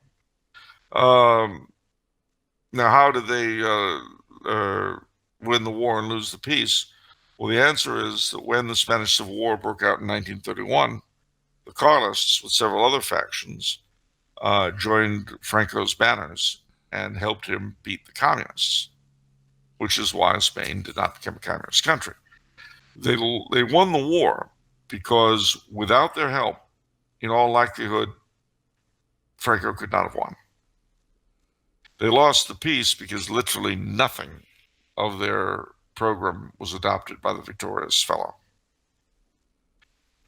long. Now, how did they win the war and lose the peace? Well, the answer is that when the Spanish Civil War broke out in 1931, the Carlists, with several other factions, joined Franco's banners and helped him beat the communists, which is why Spain did not become a communist country. They won the war because without their help, in all likelihood, Franco could not have won. They lost the peace because literally nothing of their program was adopted by the victorious fellow.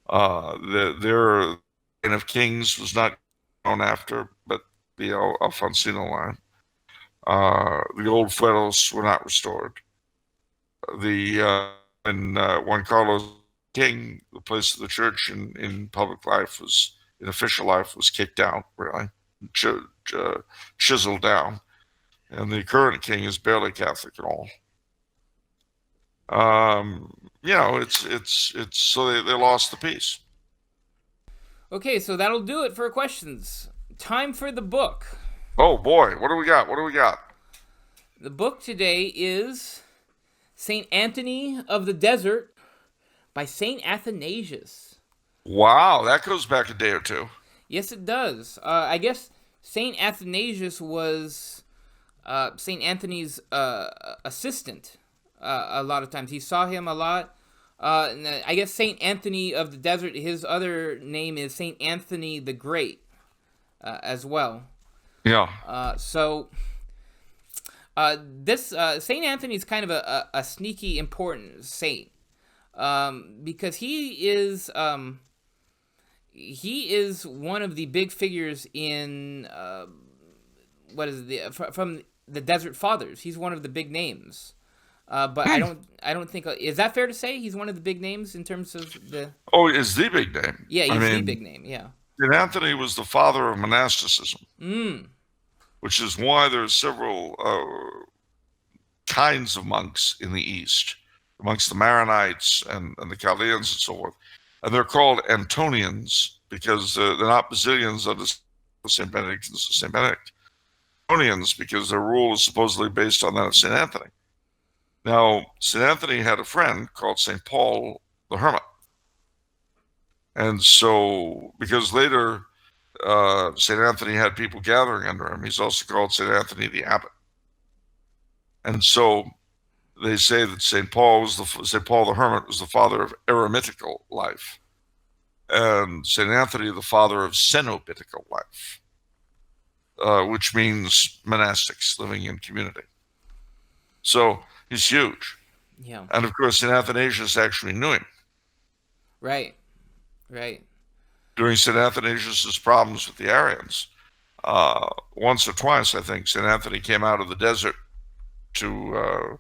Their reign of kings was not known after, but the Alfonsino line. The old fueros were not restored. When Juan Carlos king, the place of the church in public life in official life was kicked out, really, chiseled down. And the current king is barely Catholic at all. It's so they lost the peace. Okay, so that'll do it for questions. Time for the book. Oh boy, what do we got? What do we got? The book today is Saint Antony of the Desert by Saint Athanasius. Wow, that goes back a day or two. Yes, it does. I guess Saint Athanasius was Saint Anthony's assistant. A lot of times he saw him a lot. And I guess Saint Anthony of the Desert. His other name is Saint Anthony the Great, as well. Yeah. This Saint Anthony is kind of a sneaky important saint, because he is one of the big figures in what is the from the Desert Fathers. He's one of the big names. But I don't think, is that fair to say he's one of the big names in terms of the. Oh, is the big name. Yeah, he's the big name. Yeah. St. Anthony was the father of monasticism, which is why there are several kinds of monks in the East, amongst the Maronites and the Chaldeans and so forth. And they're called Antonians because they're not Basilians under St. Benedict and St. Benedict. Antonians because their rule is supposedly based on that of St. Anthony. Now, St. Anthony had a friend called St. Paul the Hermit. And so, because later St. Anthony had people gathering under him, he's also called St. Anthony the Abbot. And so they say that St. Paul the Hermit was the father of eremitical life, and St. Anthony the father of cenobitical life, which means monastics living in community. So he's huge. Yeah. And of course, St. Athanasius actually knew him. Right. During St. Athanasius's problems with the Arians, once or twice, I think, St. Anthony came out of the desert to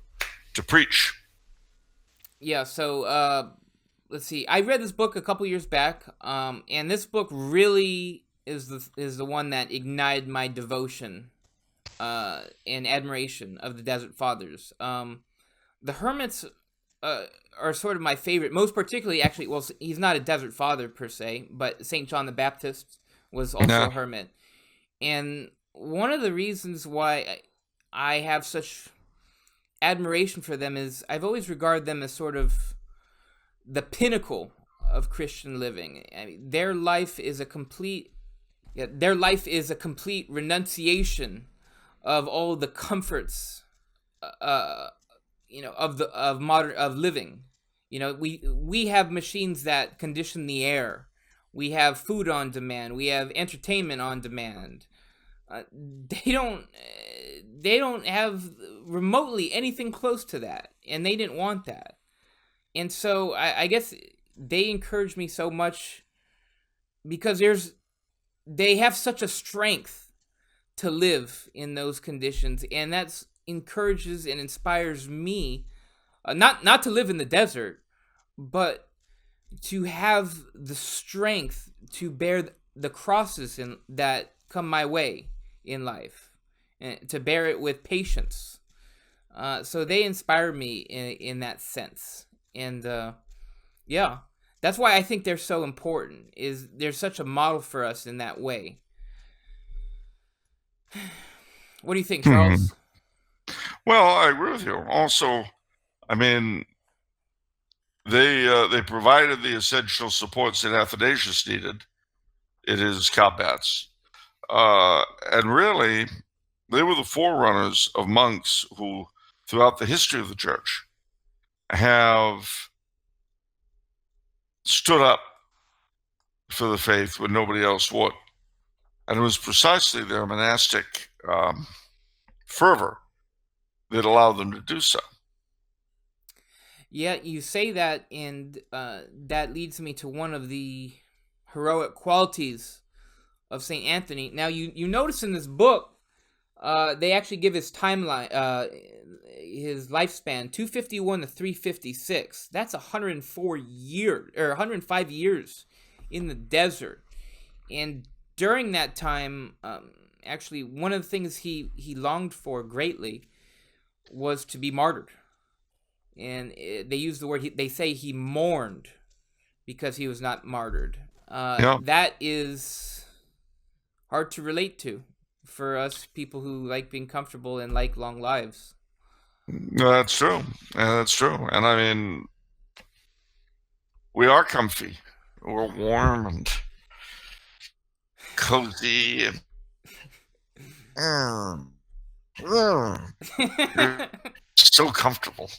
preach. Yeah. So let's see. I read this book a couple years back, and this book really is the one that ignited my devotion and admiration of the Desert Fathers. The hermits are sort of my favorite, most particularly, actually. Well, he's not a Desert Father per se, but Saint John the Baptist was also a hermit, and one of the reasons why I have such admiration for them is I've always regarded them as sort of the pinnacle of Christian living. I mean, their life is a complete renunciation of all the comforts, of living. We have machines that condition the air. We have food on demand. We have entertainment on demand. They don't have remotely anything close to that, and they didn't want that. And so I guess they encouraged me so much because they have such a strength to live in those conditions, and that encourages and inspires me not to live in the desert, but to have the strength to bear the crosses that come my way in life, and to bear it with patience. So they inspire me in that sense, and that's why I think they're so important. Is they're such a model for us in that way. What do you think, Charles? Well, I agree with you. Also, I mean, they provided the essential support St. Athanasius needed in his combats. And really, they were the forerunners of monks who, throughout the history of the church, have stood up for the faith when nobody else would. And it was precisely their monastic fervor that allowed them to do so. Yeah, you say that, and that leads me to one of the heroic qualities of St. Anthony. Now, you notice in this book, they actually give his timeline, his lifespan, 251 to 356. That's 105 years in the desert. And during that time, actually, one of the things he longed for greatly was to be martyred. And they use the word, they say he mourned because he was not martyred. That is hard to relate to, for us people who like being comfortable and like long lives. That's true. That's true. And I mean, we are comfy. We're warm and cozy and you're so comfortable.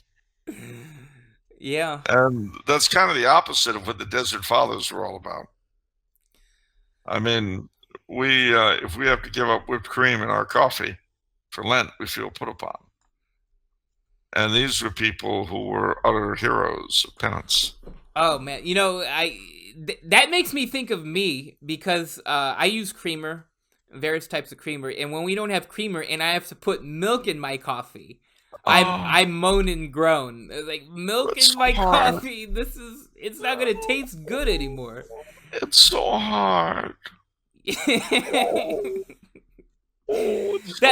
Yeah. And that's kind of the opposite of what the Desert Fathers were all about. I mean, we if we have to give up whipped cream in our coffee for Lent, we feel put upon. And these were people who were utter heroes of penance. Oh man, that makes me think of me because I use creamer, various types of creamer, and when we don't have creamer and I have to put milk in my coffee, I moan and groan. Like, milk in my coffee. It's not gonna taste good anymore. It's so hard.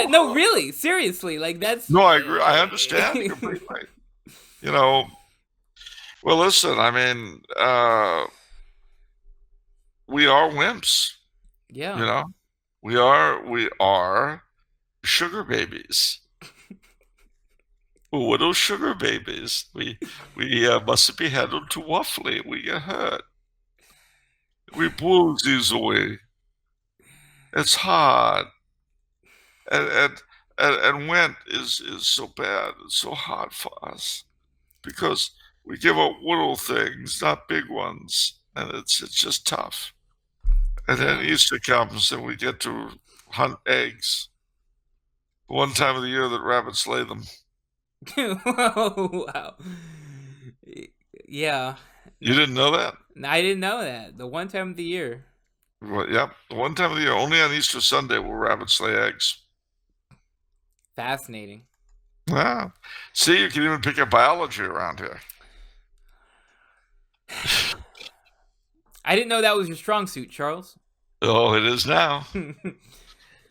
No, really, seriously, like that's. No, I agree. I understand completely. Well, listen. I mean, we are wimps. Yeah. We are sugar babies. What are sugar babies? We mustn't be handled too roughly. We get hurt. We pull easily. It's hard. And Went is so bad. It's so hard for us because we give up little things, not big ones, and it's just tough. And then Easter comes and we get to hunt eggs. One time of the year that rabbits lay them. Wow. Yeah. You didn't know that? I didn't know that. The one time of the year. Well, yep. The one time of the year. Only on Easter Sunday will rabbits lay eggs. Fascinating. Ah. See, you can even pick up biology around here. I didn't know that was your strong suit, Charles. Oh, it is now.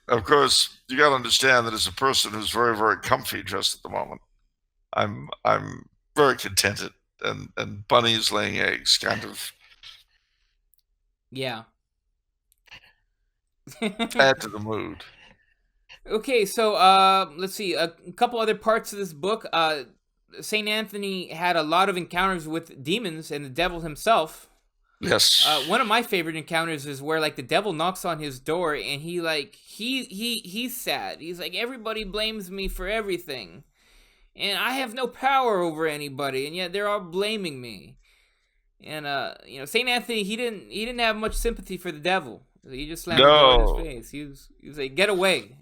Of course, you got to understand that as a person who's very, very comfy just at the moment, I'm very contented, and bunnies laying eggs kind of Yeah. add to the mood. Okay, so let's see. A couple other parts of this book. Saint Anthony had a lot of encounters with demons and the devil himself. Yes. One of my favorite encounters is where like the devil knocks on his door and he's sad. He's like, everybody blames me for everything, and I have no power over anybody, and yet they're all blaming me. And Saint Anthony, he didn't have much sympathy for the devil. He just slammed the door in his face. He was like, get away.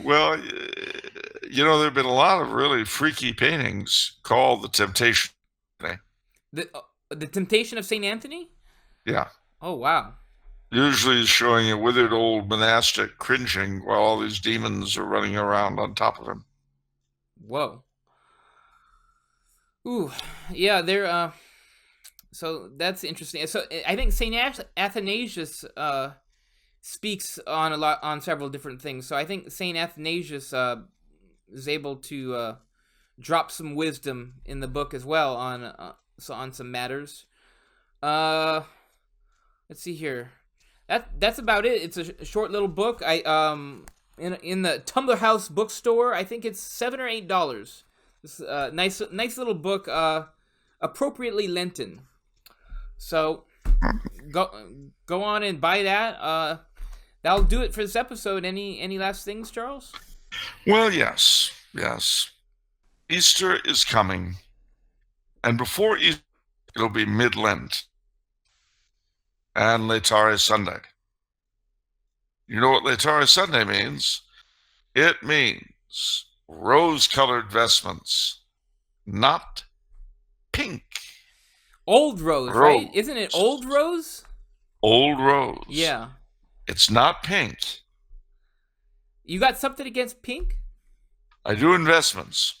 Well, there have been a lot of really freaky paintings called the Temptation. The Temptation of Saint Anthony? Yeah. Oh, wow. Usually showing a withered old monastic cringing while all these demons are running around on top of him. Whoa. Ooh, yeah, they're so that's interesting. So I think Saint Athanasius speaks on several different things. So I think Saint Athanasius is able to drop some wisdom in the book as well on some matters. Let's see here. That's about it. It's a short little book. I in the Tumbler House bookstore, I think it's $7 or $8. This nice little book, appropriately Lenten. So go on and buy that. That'll do it for this episode. Any last things, Charles? Well, yes. Easter is coming, and before Easter, it'll be mid-Lent and Laetare Sunday. You know what Laetare Sunday means? It means rose-colored vestments, not pink. Old rose, right? Isn't it old rose? Old rose. Yeah. It's not pink. You got something against pink? I do investments.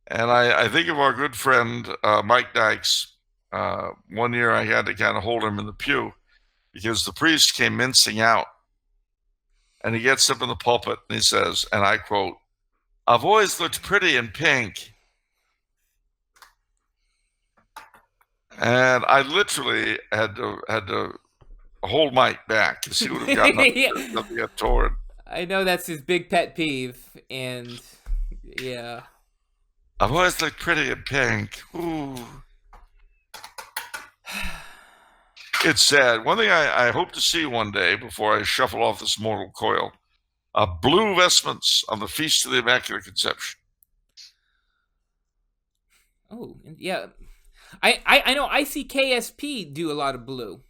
And I think of our good friend Mike Dykes. One year I had to kind of hold him in the pew because the priest came mincing out. And he gets up in the pulpit and he says, and I quote, "I've always looked pretty in pink." And I literally had to hold Mike back because he would have gotten up to get toward. I know that's his big pet peeve, and yeah. I've always looked pretty in pink. Ooh. It's sad. One thing I hope to see one day before I shuffle off this mortal coil, blue vestments on the Feast of the Immaculate Conception. Oh, yeah. I know ICKSP do a lot of blue.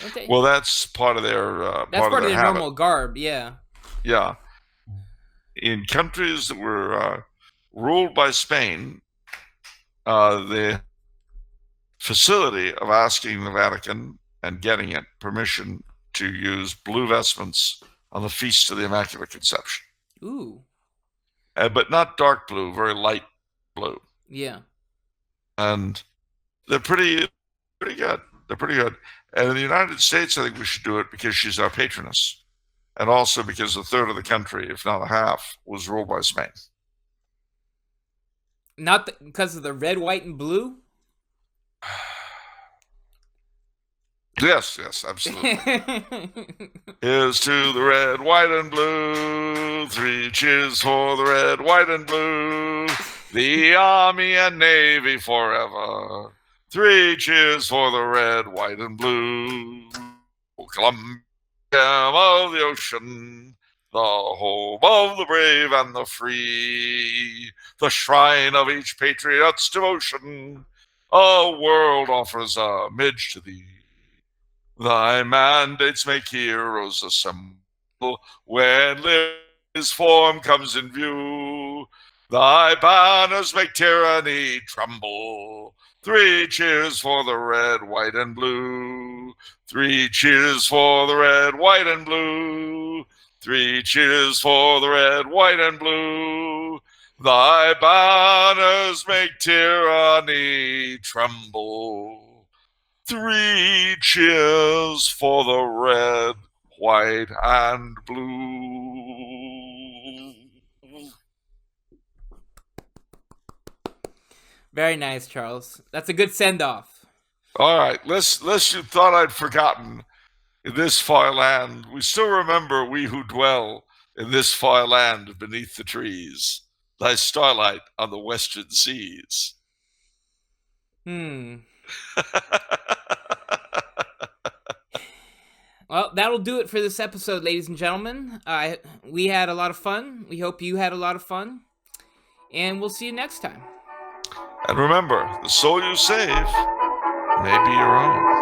Don't they? Well, that's part of their that's part of their habit. normal garb, yeah. Yeah. In countries that were ruled by Spain, the facility of asking the Vatican and getting it permission to use blue vestments on the Feast of the Immaculate Conception. Ooh. But not dark blue, very light blue. Yeah. And they're pretty good. They're pretty good. And in the United States, I think we should do it because she's our patroness. And also because a third of the country, if not a half, was ruled by Spain. Not because of the red, white, and blue? Yes, absolutely. Here's to the red, white, and blue. 3 cheers for the red, white, and blue. The Army and Navy forever. 3 cheers for the red, white, and blue. Columbia of the ocean, the home of the brave and the free, the shrine of each patriot's devotion. A world offers homage to thee. Thy mandates make heroes assemble when his form comes in view. Thy banners make tyranny tremble. 3 cheers for the red, white, and blue. 3 cheers for the red, white, and blue. 3 cheers for the red, white, and blue. Thy banners make tyranny tremble. 3 cheers for the red, white, and blue. Very nice, Charles. That's a good send-off. All right, lest you thought I'd forgotten, in this far land, we still remember we who dwell in this far land beneath the trees, thy starlight on the western seas. Well, that'll do it for this episode, ladies and gentlemen. We had a lot of fun. We hope you had a lot of fun. And we'll see you next time. And remember, the soul you save may be your own.